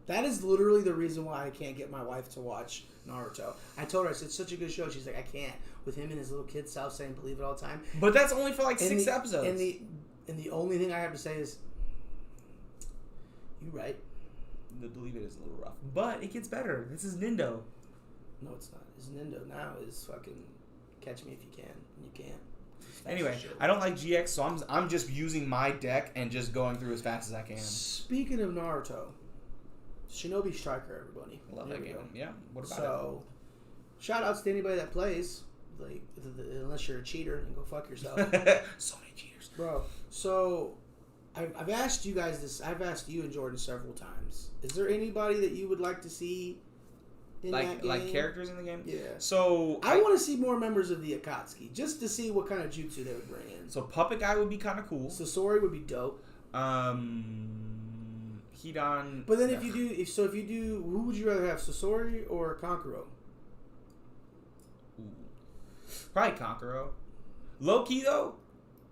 That is literally the reason why I can't get my wife to watch Naruto. I told her, I said, it's such a good show. She's like, I can't. With him and his little kid self saying Believe It all the time. But that's only for like 6 episodes. And the only thing I have to say is, you right. The Believe It is a little rough, but it gets better. This is Nindo. No, it's not. It's Nindo now is fucking Catch Me If You Can, and you can't. Anyway, I don't like GX, so I'm just using my deck and just going through as fast as I can. Speaking of Naruto, Shinobi Striker, everybody. I love that game. Yeah. What about it? So, shout outs to anybody that plays. Like, unless you're a cheater, and go fuck yourself. So many cheaters, bro. So, I've asked you guys this. I've asked you and Jordan several times. Is there anybody that you would like to see in that game? Like characters in the game? Yeah. So I want to see more members of the Akatsuki, just to see what kind of jutsu they would bring in. So Puppet Guy would be kind of cool. Sasori would be dope. Hidan. But then if you do, who would you rather have, Sasori or Kankuro? Probably Kankuro. Low key though,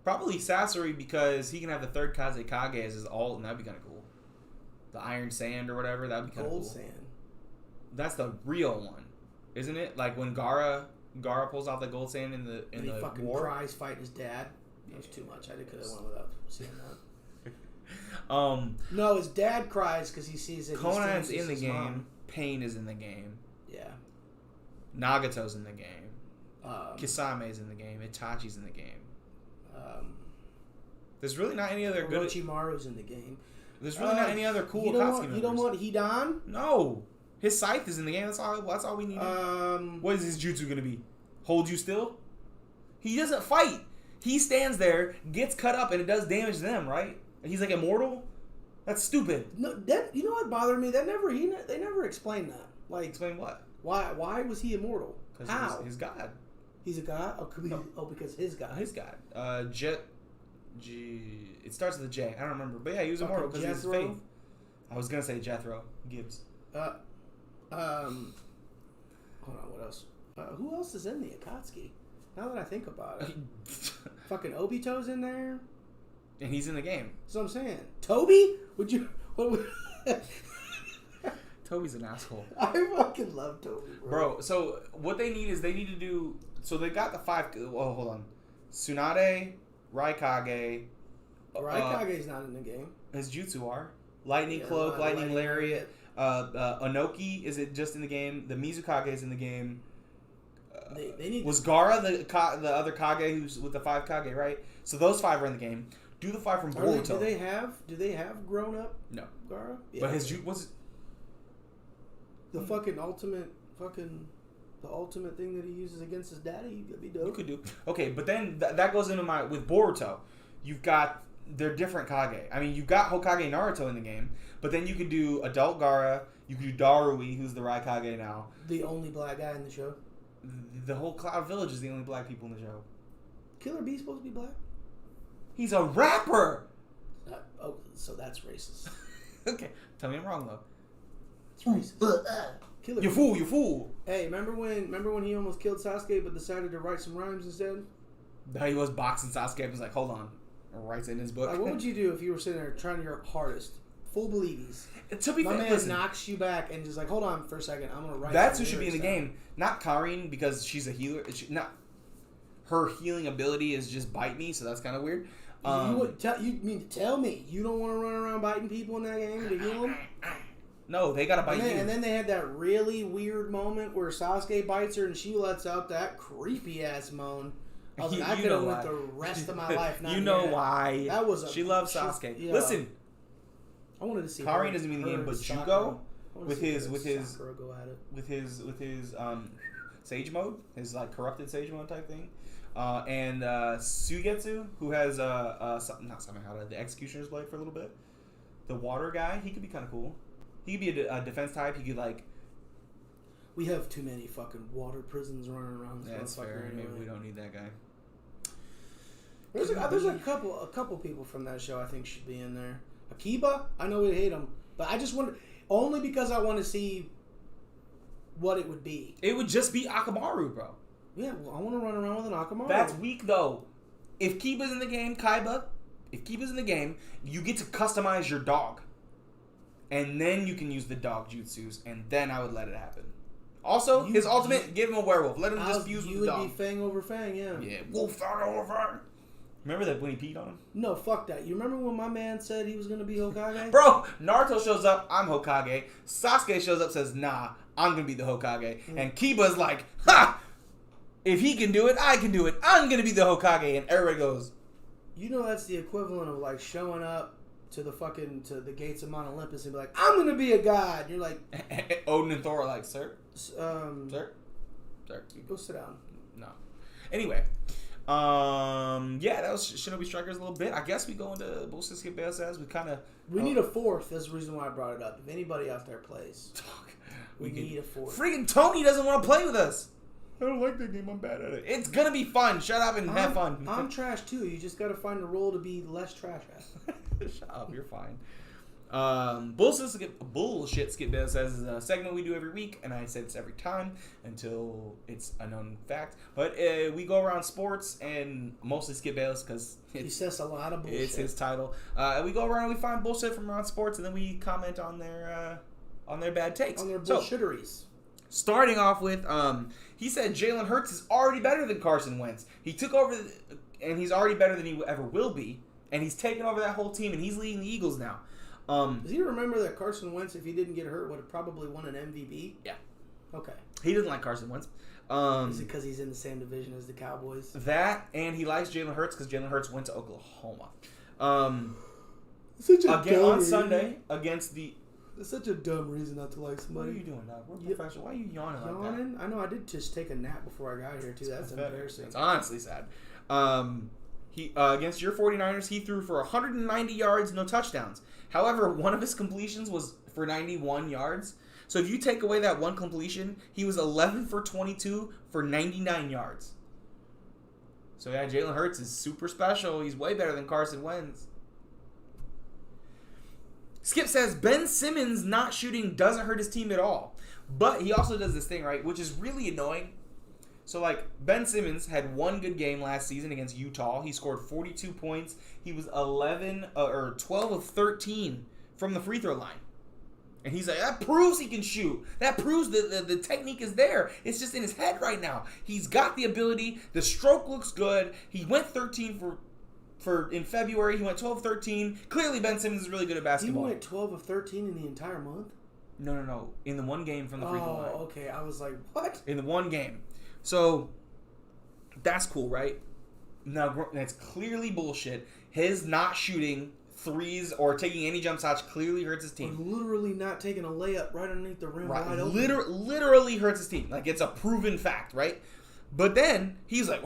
probably Sasori because he can have the third Kazekage as his ult, and that'd be kind of cool. The Iron Sand or whatever, that'd be kind of cool. Gold Sand. That's the real one, isn't it? Like when Gara pulls off the Gold Sand in the he fucking war. cries fighting his dad. That was too much. I could have went without seeing that. No, his dad cries because he sees that Conan's in the game. Mom. Pain is in the game. Yeah. Nagato's in the game. Kisame's in the game. Itachi's in the game. There's really not any other good. Orochimaru's in the game. There's really not any other cool Akatsuki members. You don't want Hidan? No. His scythe is in the game. That's all we need. What is his jutsu gonna be? Hold you still? He doesn't fight. He stands there, gets cut up, and it does damage to them, right? He's like immortal? That's stupid. No, you know what bothered me? They never explained that. Like, explain what? Why was he immortal? How? He's God. He's a god? Because his god. His god. It starts with a J. I don't remember. But yeah, he was immortal because of his faith. I was going to say Jethro Gibbs. Hold on, what else? Who else is in the Akatsuki? Now that I think about it. Fucking Obito's in there. And he's in the game. That's what I'm saying. Toby? Toby's an asshole. I fucking love Toby, bro. So what they need is they got the 5. Well, hold on. Tsunade, Raikage, Raikage's not in the game. His jutsu are. Lightning Cloak, Lightning Lariat. Onoki, is it just in the game? The Mizukage is in the game. They need was Gaara the other Kage who's with the 5 Kage, right? So those 5 are in the game. Do the 5 from Boruto. Do they have grown up? No. Gaara? Yeah. But his jutsu was the ultimate thing that he uses against his daddy. Could be dope. You could do. Okay, but then that goes into with Boruto. You've got they're different Kage. I mean, you've got Hokage Naruto in the game, but then you could do Adult Gaara. You could do Darui, who's the Raikage now. The only black guy in the show. The whole Cloud Village is the only black people in the show. Killer Bee's supposed to be black? He's a rapper! So that's racist. Okay, tell me I'm wrong, though. It's racist. Killer You fool! Hey, remember when he almost killed Sasuke but decided to write some rhymes instead? He was boxing Sasuke and was like, hold on. Writes in his book. Like, what would you do if you were sitting there trying your hardest? Full believes. To be fair, my man listen, knocks you back and just like, hold on for a second, I'm gonna write. That's who should be in the game, not Karin, because she's a healer. Her healing ability is just bite me, so that's kind of weird. You mean to tell me you don't want to run around biting people in that game to heal them? No, they gotta bite you. And then they had that really weird moment where Sasuke bites her and she lets out that creepy ass moan. I was like, I could have went the rest of my life. Not you know why? That was she loves Sasuke. Yeah. Listen, I wanted to see. Karin doesn't mean the game, but Jugo with his sage mode, his like corrupted sage mode type thing, and Suigetsu, who has not Samehada, the Executioner's Blade for a little bit. The water guy, he could be kind of cool. He could be a defense type. He could like. We have too many fucking water prisons running around. That's fair. Maybe we don't need that guy. There's a couple people from that show I think should be in there. Akiba, I know we hate him, but I just wonder only because I want to see what it would be. It would just be Akamaru, bro. Yeah, well, I want to run around with an Akamaru. That's weak though. If Kiba's in the game, you get to customize your dog, and then you can use the dog jutsus, and then I would let it happen. Also, his ultimate, give him a werewolf. Let him just use the dog. You would be Fang over Fang, yeah. Yeah, wolf Fang over Fang. Remember that when he peed on him? No, fuck that. You remember when my man said he was going to be Hokage? Bro, Naruto shows up, I'm Hokage. Sasuke shows up, says, nah, I'm going to be the Hokage. Mm. And Kiba's like, ha! If he can do it, I can do it. I'm going to be the Hokage. And everybody goes... You know that's the equivalent of like showing up to the gates of Mount Olympus and be like, I'm going to be a god. And you're like... Odin and Thor are like, sir? Sir? Go sit down. No. Anyway... that was Shinobi Strikers a little bit. I guess we go into Bullshit Skip Bale says we need a fourth. That's the reason why I brought it up. If anybody out there plays, we need a fourth. Freaking Tony doesn't want to play with us. I don't like that game. I'm bad at it. It's gonna be fun. Shut up and have fun. I'm trash too. You just gotta find a role to be less trash at. Shut up. You're fine. Bullshit Skip Bale says is a segment we do every week, and I say this every time until it's a known fact. But we go around sports and mostly Skip Bale's because he says a lot of bullshit. It's his title. We go around and we find bullshit from around sports, and then we comment on their bad takes, on their bullshitteries. So, starting off with, he said Jalen Hurts is already better than Carson Wentz. He took over, and he's already better than he ever will be, and he's taken over that whole team, and he's leading the Eagles now. Does he remember that Carson Wentz, if he didn't get hurt, would have probably won an MVP? Yeah. Okay. He doesn't like Carson Wentz. Is it because he's in the same division as the Cowboys? That, and he likes Jalen Hurts because Jalen Hurts went to Oklahoma. On Sunday against the... It's such a dumb reason not to like somebody. What are you doing, dog? We're professional. Why are you yawning like that? I know. I did just take a nap before I got here, too. That's embarrassing. It's honestly sad. He against your 49ers, he threw for 190 yards, no touchdowns. However, one of his completions was for 91 yards. So if you take away that one completion, he was 11 for 22 for 99 yards. So yeah, Jalen Hurts is super special. He's way better than Carson Wentz. Skip says Ben Simmons not shooting doesn't hurt his team at all. But he also does this thing, right, which is really annoying. So, like, Ben Simmons had one good game last season against Utah. He scored 42 points. He was 12 of 13 from the free throw line. And he's like, that proves he can shoot. That proves that the technique is there. It's just in his head right now. He's got the ability. The stroke looks good. He went 13 for in February. He went 12-13. Clearly, Ben Simmons is really good at basketball. He went 12 of 13 in the entire month? No. In the one game from the free throw line. Oh, okay. I was like, what? In the one game. So, that's cool, right? Now, that's clearly bullshit. His not shooting threes or taking any jump shots clearly hurts his team. Or literally not taking a layup right underneath the rim wide open. Literally hurts his team. Like, it's a proven fact, right? But then, he's like,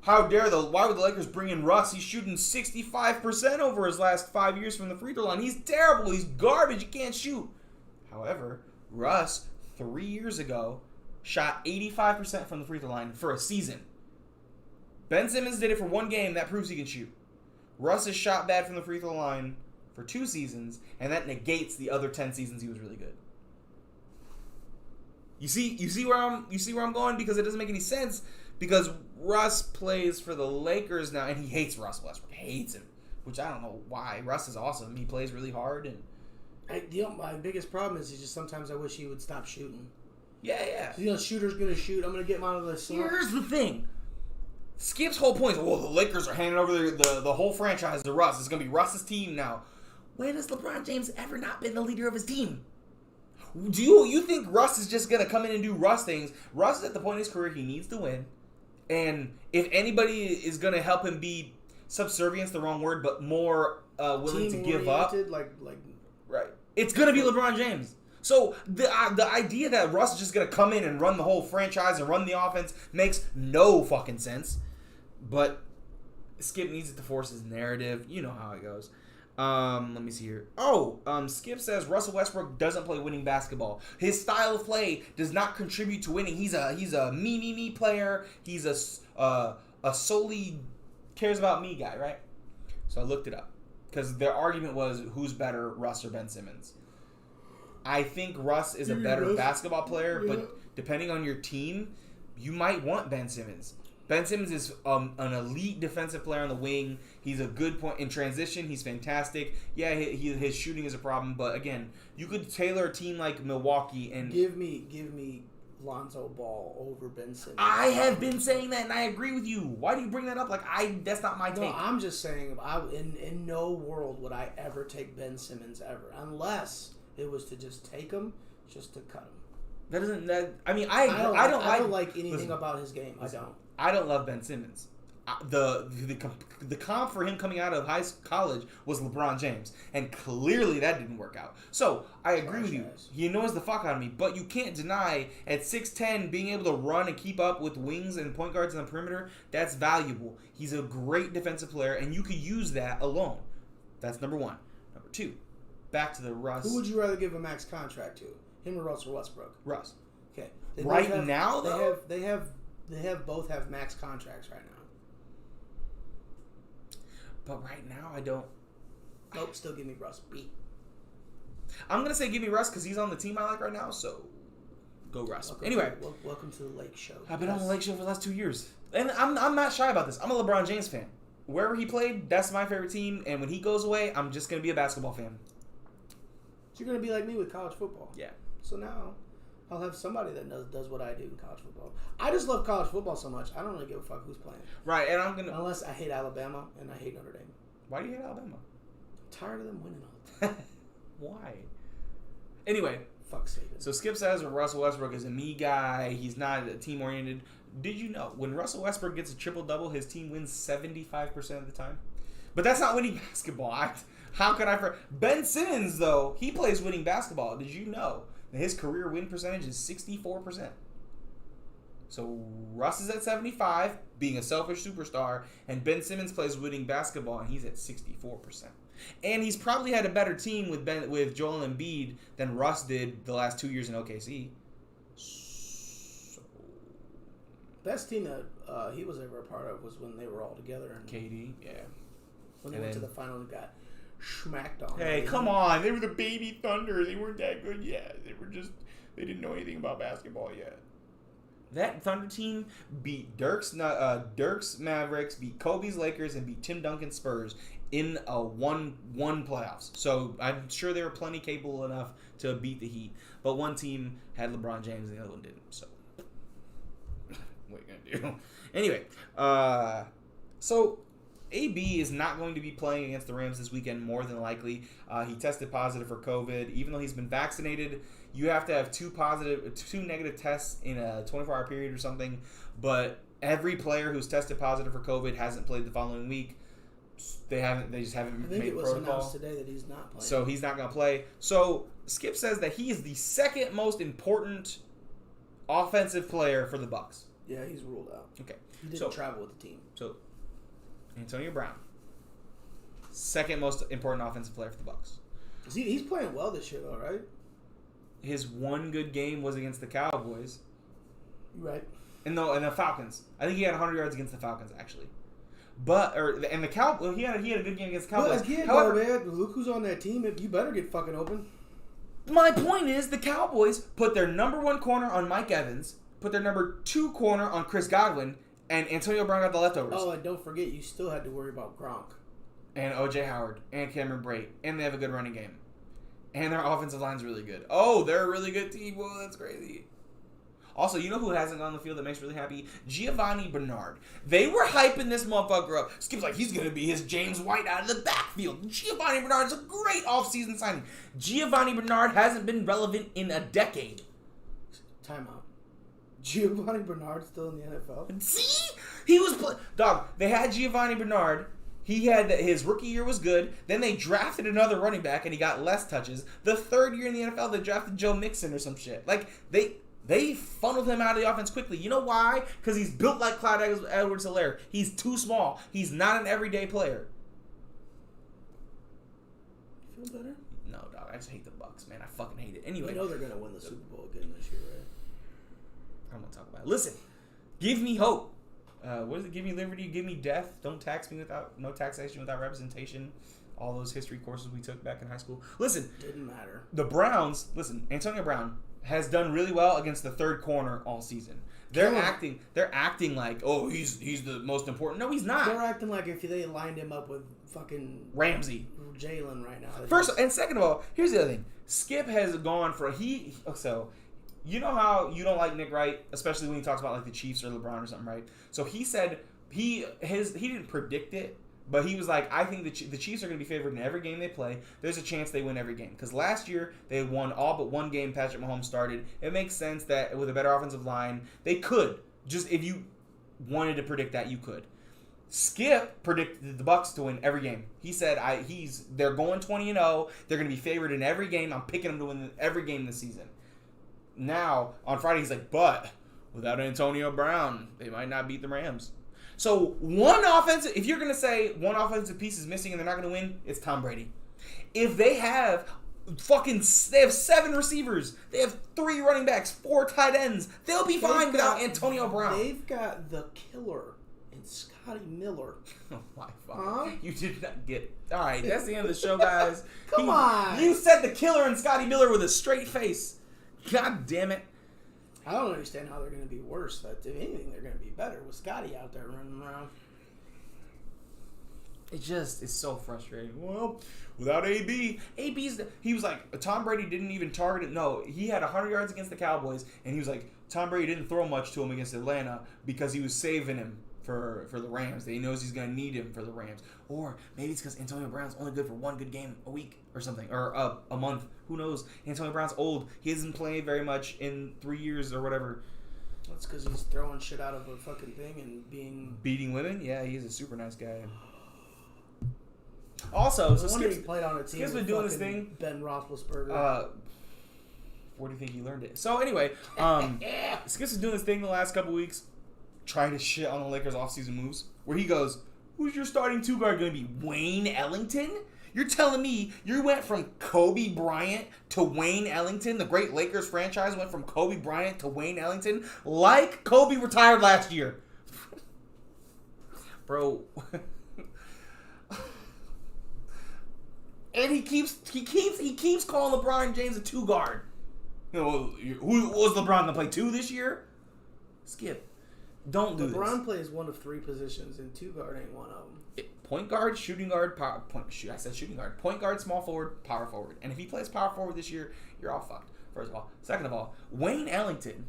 why would the Lakers bring in Russ? He's shooting 65% over his last 5 years from the free throw line. He's terrible. He's garbage. He can't shoot. However, Russ, 3 years ago, shot 85% from the free throw line for a season. Ben Simmons did it for one game. That proves he can shoot. Russ has shot bad from the free throw line for 2 seasons, and that negates the other 10 seasons he was really good. You see where I'm going? Because it doesn't make any sense. Because Russ plays for the Lakers now, and he hates Russ Westbrook. Hates him, which I don't know why. Russ is awesome. He plays really hard, and my biggest problem is just sometimes I wish he would stop shooting. Yeah. Shooter's gonna shoot. I'm gonna get him out of the slump. Here's the thing. Skip's whole point is, well, the Lakers are handing over the whole franchise to Russ. It's going to be Russ's team now. When has LeBron James ever not been the leader of his team? Do you think Russ is just going to come in and do Russ things? Russ is at the point in his career he needs to win. And if anybody is going to help him be subservient's the wrong word, but more willing to give up. Right. It's going to be LeBron James. So the idea that Russ is just going to come in and run the whole franchise and run the offense makes no fucking sense. But Skip needs it to force his narrative. You know how it goes. Let me see here. Skip says Russell Westbrook doesn't play winning basketball. His style of play does not contribute to winning. He's a me player. He's a solely cares about me guy, right? So I looked it up because their argument was who's better, Russ or Ben Simmons. I think Russ is a better basketball player, but depending on your team, you might want Ben Simmons. Ben Simmons is an elite defensive player on the wing. He's a good point in transition. He's fantastic. Yeah, his shooting is a problem, but again, you could tailor a team like Milwaukee and give me Lonzo Ball over Ben Simmons. I have been saying that, and I agree with you. Why do you bring that up? That's not my take. No, I'm just saying, in no world would I ever take Ben Simmons ever, unless it was to just take him, just to cut him. I don't like anything about his game. I don't love Ben Simmons. The comp for him coming out of college was LeBron James, and clearly that didn't work out. So I agree with you. He annoys the fuck out of me, but you can't deny at 6'10", being able to run and keep up with wings and point guards on the perimeter, that's valuable. He's a great defensive player, and you could use that alone. That's number one. Number two, back to the Russ. Who would you rather give a max contract to? Him or Russ or Westbrook? Russ. Okay. Now, though? They both have max contracts right now. But right now, I don't. Nope, still give me Russ. B. I'm going to say give me Russ because he's on the team I like right now, so go Russ. Welcome to the Lake Show. I've been on the Lake Show for the last 2 years. And I'm not shy about this. I'm a LeBron James fan. Wherever he played, that's my favorite team. And when he goes away, I'm just going to be a basketball fan. So you're going to be like me with college football. Yeah. So now I'll have somebody that does what I do in college football. I just love college football so much. I don't really give a fuck who's playing. Right, and I'm gonna. Unless I hate Alabama and I hate Notre Dame. Why do you hate Alabama? I'm tired of them winning all the time. Why? Anyway, fuck Saban. So Skip says Russell Westbrook is a me guy. He's not team oriented. Did you know when Russell Westbrook gets a triple double, his team wins 75% of the time? But that's not winning basketball. How could I? Ben Simmons though, he plays winning basketball. Did you know? His career win percentage is 64%. So Russ is at 75, being a selfish superstar, and Ben Simmons plays winning basketball, and he's at 64%. And he's probably had a better team with Joel Embiid than Russ did the last 2 years in OKC. So best team that he was ever a part of was when they were all together. And KD, yeah. When they went to the final and got smacked on. Hey, come on. They were the baby Thunder. They weren't that good yet. They didn't know anything about basketball yet. That Thunder team beat Dirk's Mavericks, beat Kobe's Lakers, and beat Tim Duncan's Spurs in a one playoffs. So I'm sure they were plenty capable enough to beat the Heat. But one team had LeBron James and the other one didn't. So what are you going to do? Anyway, so AB is not going to be playing against the Rams this weekend, more than likely. He tested positive for COVID. Even though he's been vaccinated, you have to have two negative tests in a 24-hour period or something. But every player who's tested positive for COVID hasn't played the following week. They just haven't made protocol. I think it was announced today that he's not playing. So he's not going to play. So Skip says that he is the second most important offensive player for the Bucs. Yeah, he's ruled out. Okay. He didn't travel with the team. So Antonio Brown, second most important offensive player for the Bucs. He's playing well this year, though, right? His one good game was against the Cowboys. Right. And the Falcons. I think he had 100 yards against the Falcons, actually. He had a good game against the Cowboys. But again, man, look who's on that team. You better get fucking open. My point is, the Cowboys put their number 1 corner on Mike Evans, put their number 2 corner on Chris Godwin, and Antonio Brown got the leftovers. Oh, and don't forget, you still had to worry about Gronk. And O.J. Howard, and Cameron Brate, and they have a good running game. And their offensive line's really good. Oh, they're a really good team. Whoa, that's crazy. Also, you know who hasn't gone on the field that makes me really happy? Giovanni Bernard. They were hyping this motherfucker up. Skip's like, he's going to be his James White out of the backfield. Giovanni Bernard's a great offseason signing. Giovanni Bernard hasn't been relevant in a decade. Timeout. Giovanni Bernard's still in the NFL? See? He was... Dog, they had Giovanni Bernard. He had... His rookie year was good. Then they drafted another running back, and he got less touches. The third year in the NFL, they drafted Joe Mixon or some shit. Like, They funneled him out of the offense quickly. You know why? Because he's built like Clyde Edwards-Helaire. He's too small. He's not an everyday player. You feel better? No, dog. I just hate the Bucs, man. I fucking hate it. Anyway. You know they're going to win the Super Bowl again this year, right? I don't want to talk about it. Listen. Give me hope. What is it? Give me liberty. Give me death. Don't tax me without... No taxation without representation. All those history courses we took back in high school. Listen. Didn't matter. The Browns... Listen. Antonio Brown has done really well against the third corner all season. They're acting like, oh, he's the most important. No, he's not. They're acting like if they lined him up with fucking Ramsey, Jalen right now. First and second of all, here's the other thing. Skip has gone for so you know how you don't like Nick Wright, especially when he talks about like the Chiefs or LeBron or something, right? So he said he didn't predict it. But he was like, I think the Chiefs are going to be favored in every game they play. There's a chance they win every game. Because last year, they won all but one game Patrick Mahomes started. It makes sense that with a better offensive line, they could. Just if you wanted to predict that, you could. Skip predicted the Bucs to win every game. He said, they're going 20-0. They're going to be favored in every game. I'm picking them to win every game this season. Now, on Friday, he's like, but without Antonio Brown, they might not beat the Rams. So if you're going to say one offensive piece is missing and they're not going to win, it's Tom Brady. If they have they have 7 receivers, they have 3 running backs, 4 tight ends, they'll be fine without Antonio Brown. They've got the killer in Scotty Miller. Oh my fuck. You did not get... All right, that's the end of the show, guys. Come on. You said the killer in Scotty Miller with a straight face. God damn it. I don't understand how they're going to be worse. If anything, they're going to be better with Scotty out there running around. It's so frustrating. Well, without AB, he was like, Tom Brady didn't even target it. No, he had 100 yards against the Cowboys, and he was like, Tom Brady didn't throw much to him against Atlanta because he was saving him for the Rams. He knows he's going to need him for the Rams. Or maybe it's because Antonio Brown's only good for one good game a week or something, or a month. Who knows? Antonio Brown's old. He hasn't played very much in 3 years or whatever. That's because he's throwing shit out of a fucking thing and beating women? Yeah, he's a super nice guy. Also, so Skip's played on a team. Skip's been doing this thing. Ben Roethlisberger. Where do you think he learned it? So anyway, Skip's been doing this thing the last couple weeks, trying to shit on the Lakers' offseason moves. Where he goes, "Who's your starting 2 guard going to be? Wayne Ellington? You're telling me you went from Kobe Bryant to Wayne Ellington? The great Lakers franchise went from Kobe Bryant to Wayne Ellington, like Kobe retired last year, bro." And he keeps calling LeBron James a 2 guard. You know, who was LeBron gonna play 2 this year? Skip, don't do this. LeBron plays one of 3 positions, and 2 guard ain't one of them. Point guard, shooting guard, I said shooting guard. Point guard, small forward, power forward. And if he plays power forward this year, you're all fucked. First of all, second of all, Wayne Ellington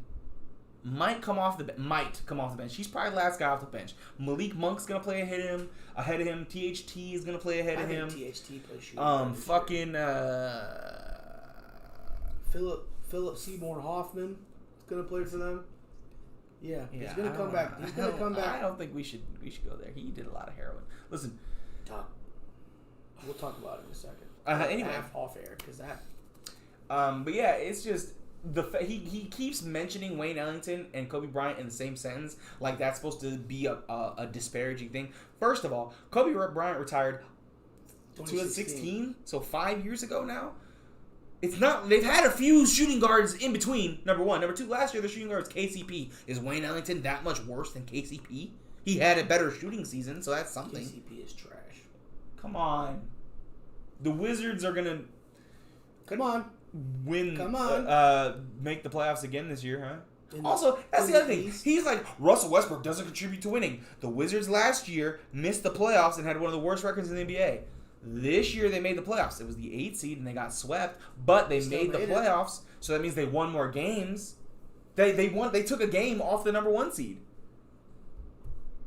might come off the bench. He's probably the last guy off the bench. Malik Monk's gonna play ahead of him. THT is gonna play ahead of him. THT plays shooting. Fucking Philip Seymour Hoffman is gonna play for them. Yeah, he's gonna come back. He's gonna come back. I don't think we should go there. He did a lot of heroin. Listen, we'll talk about it in a second. Anyway, off air because that. But yeah, it's just he keeps mentioning Wayne Ellington and Kobe Bryant in the same sentence, like that's supposed to be a disparaging thing. First of all, Kobe Bryant retired 2016, so 5 years ago now. It's not. They've had a few shooting guards in between. Number one, number two. Last year, the shooting guard was KCP. Is Wayne Ellington that much worse than KCP? He had a better shooting season, so that's something. KCP is trash. Come on, the Wizards are gonna. Come on. Win. Come on. Make the playoffs again this year, huh? Also, that's the other thing. He's like, Russell Westbrook doesn't contribute to winning. The Wizards last year missed the playoffs and had one of the worst records in the NBA. This year they made the playoffs. It was the 8th seed and they got swept, but they made the playoffs, so that means they won more games. They took a game off the number 1 seed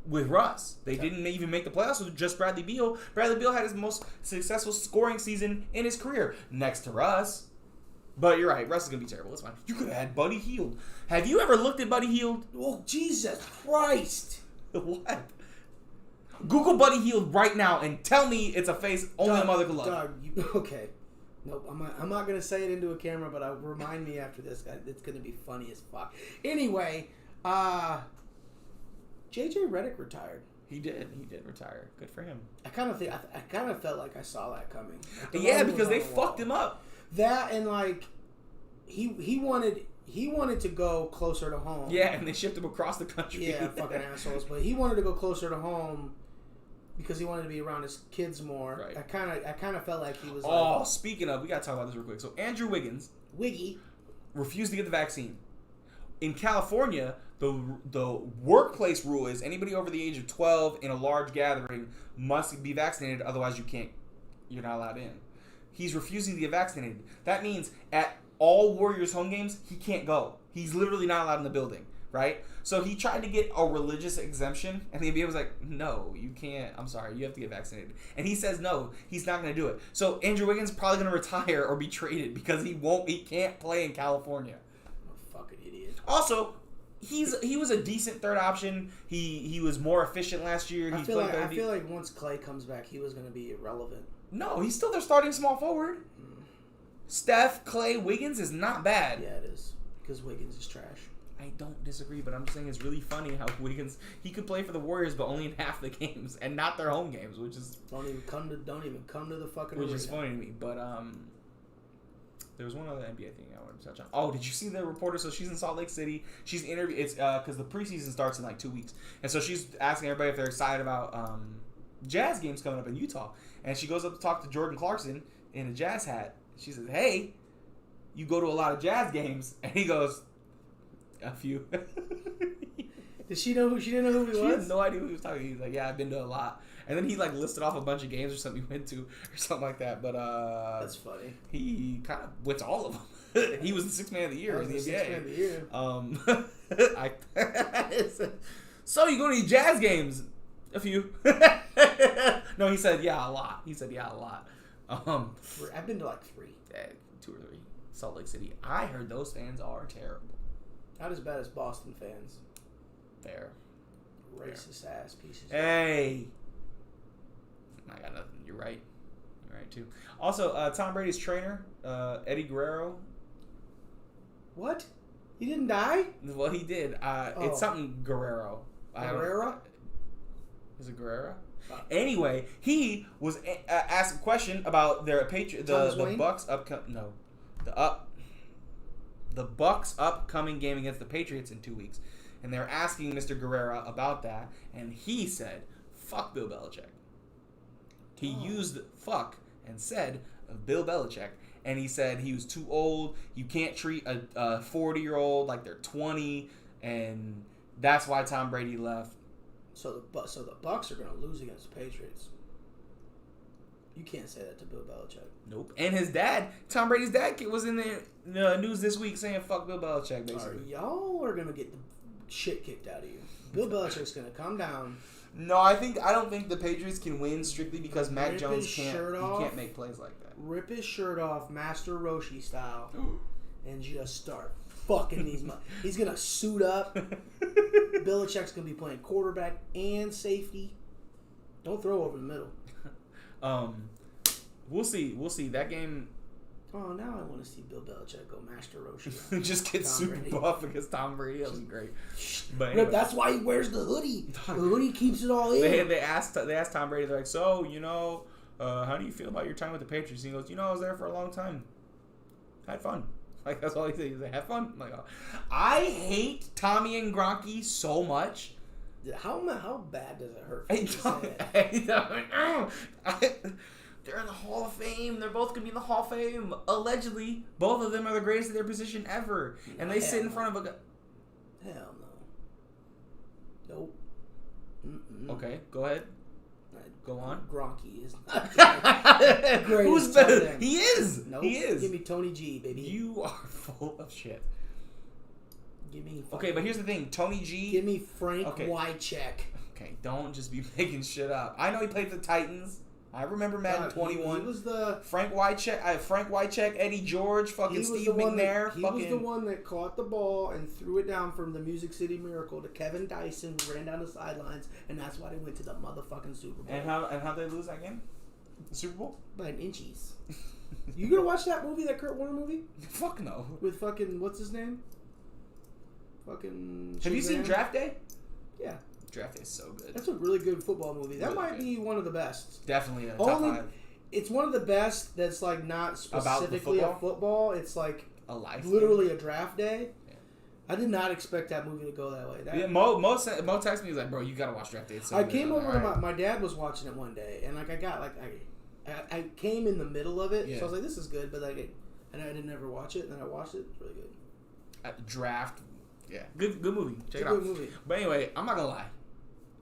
with Russ. They didn't even make the playoffs with just Bradley Beal. Bradley Beal had his most successful scoring season in his career next to Russ. But you're right, Russ is going to be terrible. That's fine. You could have had Buddy Hield. Have you ever looked at Buddy Hield? Oh, Jesus Christ. What? Google Buddy Hield right now and tell me it's a face only a mother could love. Doug, okay. Nope, I'm not going to say it into a camera, but remind me after this. It's going to be funny as fuck. Anyway, JJ Redick retired. He did retire. Good for him. I kind of felt like I saw that coming. Yeah, because they fucked him up. That and like he wanted to go closer to home. Yeah, and they shipped him across the country. Yeah, fucking assholes. But he wanted to go closer to home because he wanted to be around his kids more. Right. I kind of felt like he was. Oh, speaking of, we gotta talk about this real quick. So Andrew Wiggins, Wiggy, refused to get the vaccine. In California, the workplace rule is anybody over the age of 12 in a large gathering must be vaccinated. Otherwise, you're not allowed in. He's refusing to get vaccinated. That means at all Warriors home games, he can't go. He's literally not allowed in the building, right? So he tried to get a religious exemption, and the NBA was like, no, you can't. I'm sorry, you have to get vaccinated. And he says no, he's not going to do it. So Andrew Wiggins is probably going to retire or be traded because he can't play in California. Oh, fucking idiot. Also, he was a decent third option. He was more efficient last year. I feel like once Clay comes back, he was going to be irrelevant. No, he's still their starting small forward. Steph, Clay, Wiggins is not bad. Yeah, it is. Because Wiggins is trash. I don't disagree, but I'm just saying it's really funny how Wiggins, he could play for the Warriors, but only in half the games and not their home games, which is don't even come to the fucking which arena. is funny to me. But there was one other NBA thing I wanted to touch on. Oh, did you see the reporter? So she's in Salt Lake City. She's interviewed. It's because the preseason starts in like 2 weeks, and so she's asking everybody if they're excited about Jazz games coming up in Utah. And she goes up to talk to Jordan Clarkson in a Jazz hat. She says, "Hey, you go to a lot of Jazz games," and he goes, "A few." Did she know who? She didn't know who he was. She had no idea who he was talking to. He's like, "Yeah, I've been to a lot." And then he like listed off a bunch of games or something he went to or something like that. But that's funny. He kind of went to all of them. He was the sixth man of the year in the NBA. So you go to these Jazz games? A few. No, he said yeah, a lot. I've been to like 3. 2 or 3. Salt Lake City. I heard those fans are terrible. Not as bad as Boston fans. Fair. Racist ass pieces. Hey. I got nothing. You're right. You're right too. Also, Tom Brady's trainer, Eddie Guerrero. What? He didn't die? Well, he did. It's something Guerrero. Guerrero? Is it Guerrero? Anyway, he was asked a question about their the Bucks the Bucks upcoming game against the Patriots in 2 weeks, and they were asking Mr. Guerrero about that, and he said, "Fuck Bill Belichick." He used "fuck" and said Bill Belichick, and he said he was too old. You can't treat a 40-year-old like they're 20, and that's why Tom Brady left. So the Bucks are going to lose against the Patriots. You can't say that to Bill Belichick. Nope. And his dad, Tom Brady's dad, was in the news this week saying "fuck Bill Belichick." Basically, y'all are gonna get the shit kicked out of you. Bill Belichick's gonna come down. No, I don't think the Patriots can win strictly because Mac Jones can't make plays like that. Rip his shirt off, Master Roshi style, and just start fucking these. He's gonna suit up. Belichick's gonna be playing quarterback and safety. Don't throw over the middle. We'll see. That game. Oh, now I want to see Bill Belichick go Master Roshi. Just get super buff against Tom Brady. That was great. But anyway. That's why he wears the hoodie. The hoodie keeps it all in. They asked Tom Brady. They're like, so how do you feel about your time with the Patriots? And he goes, I was there for a long time. Had fun. Like that's all he said. He's like, have fun. I'm like, oh. I hate Tommy and Gronky so much. How bad does it hurt? They're in the Hall of Fame. They're both going to be in the Hall of Fame. Allegedly, both of them are the greatest at their position ever. And they sit in front of a guy. Hell no. Nope. Mm-mm. Okay, go ahead. Go on. Gronky is not great. Who's better? He is. Nope. He is. Give me Tony G, baby. You are full of shit. Give me. Okay, but here's the thing. Tony G. Give me Frank Wycheck. Okay, don't just be making shit up. I know he played for the Titans. I remember Madden 21. He was the Frank Wycheck, Eddie George, fucking Steve McNair. He was the one that caught the ball and threw it down from the Music City Miracle to Kevin Dyson, who ran down the sidelines, and that's why they went to the motherfucking Super Bowl. And how did they lose that game? The Super Bowl? By an inches. You gonna watch that movie, that Kurt Warner movie? Fuck no. With fucking what's his name? Fucking. Have you seen Draft Day? Yeah. Draft Day is so good. That's a really good football movie. That might be one of the best. Definitely a top 5. It's one of the best that's like not specifically a football. It's like a life. Literally a draft day. Yeah. I did not expect that movie to go that way. Mo texted me. He's like, bro, you gotta watch Draft Day. I came over to my dad was watching it one day, and like I came in the middle of it, so I was like, this is good, but like, and I didn't ever watch it, and then I watched it. It's really good. Draft. Yeah, good movie. Check it out. Good movie. But anyway, I'm not gonna lie.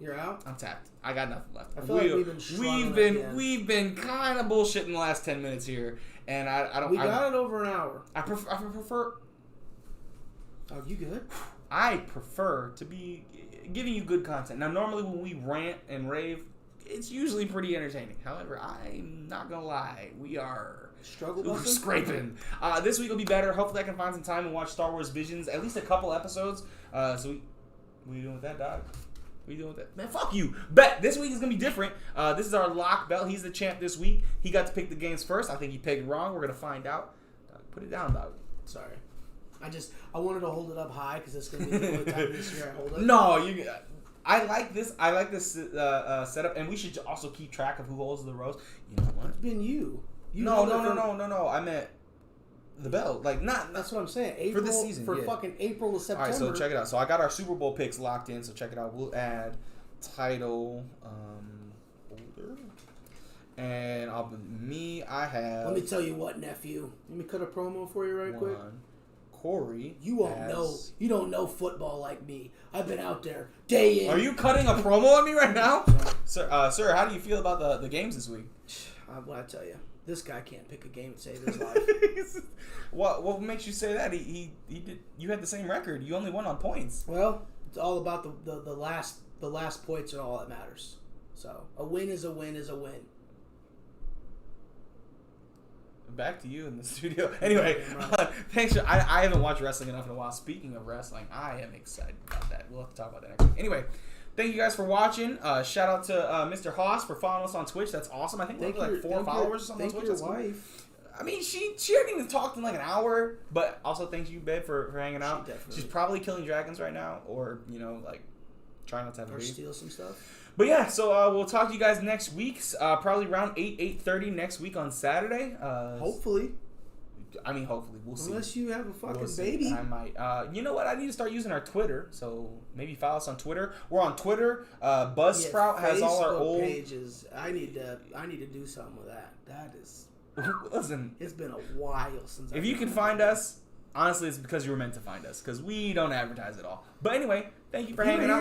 You're out? I'm tapped. I got nothing left. I feel like we've been kind of bullshitting the last 10 minutes here, and I don't. We got it over an hour. I prefer. Oh, you good? I prefer to be giving you good content. Now, normally when we rant and rave, it's usually pretty entertaining. However, I'm not gonna lie, we are scraping. This week will be better. Hopefully, I can find some time and watch Star Wars Visions, at least a couple episodes. So what are you doing with that, dog? What are you doing with that? Man, fuck you. Bet this week is going to be different. This is our lock belt. He's the champ this week. He got to pick the games first. I think he picked wrong. We're going to find out. Dog, put it down, dog. Sorry. I wanted to hold it up high because it's going to be the only time this year I hold it. No, I like this. I like this setup, and we should also keep track of who holds the roast. You know what? It's been you. No. I meant the belt. Like, not. That's what I'm saying. April, for this season. For fucking April to September. All right, so check it out. So I got our Super Bowl picks locked in, so check it out. We'll add title holder. And I have. Let me tell you what, nephew. Let me cut a promo for you right quick. Corey. You won't know. You don't know football like me. I've been out there day in. Are you cutting a promo on me right now? Sir, how do you feel about the games this week? What I tell you. This guy can't pick a game and save his life. What makes you say that? He did. You had the same record. You only won on points. Well, it's all about the last points are all that matters. So a win is a win is a win. Back to you in the studio. Anyway, thanks. I haven't watched wrestling enough in a while. Speaking of wrestling, I am excited about that. We'll have to talk about that next week. Anyway. Thank you guys for watching. Shout out to Mr. Haas for following us on Twitch. That's awesome. I think we have like 4 followers or something on Twitch. Thank your wife. I mean, she hadn't even talked in like an hour. But also thank you, babe, for hanging out. She's probably killing dragons right now, or like trying not to have a baby. Or steal some stuff. But yeah, so we'll talk to you guys next week. Probably around 8:30 next week on Saturday. Hopefully. I mean, hopefully. We'll see. Unless you have a fucking baby. I might. You know what? I need to start using our Twitter. So maybe follow us on Twitter. We're on Twitter. Buzzsprout has all our old pages. I need to do something with that. That is. Listen. It's been a while since. If you can find us, honestly, it's because you were meant to find us. Because we don't advertise at all. But anyway, thank you for hanging out.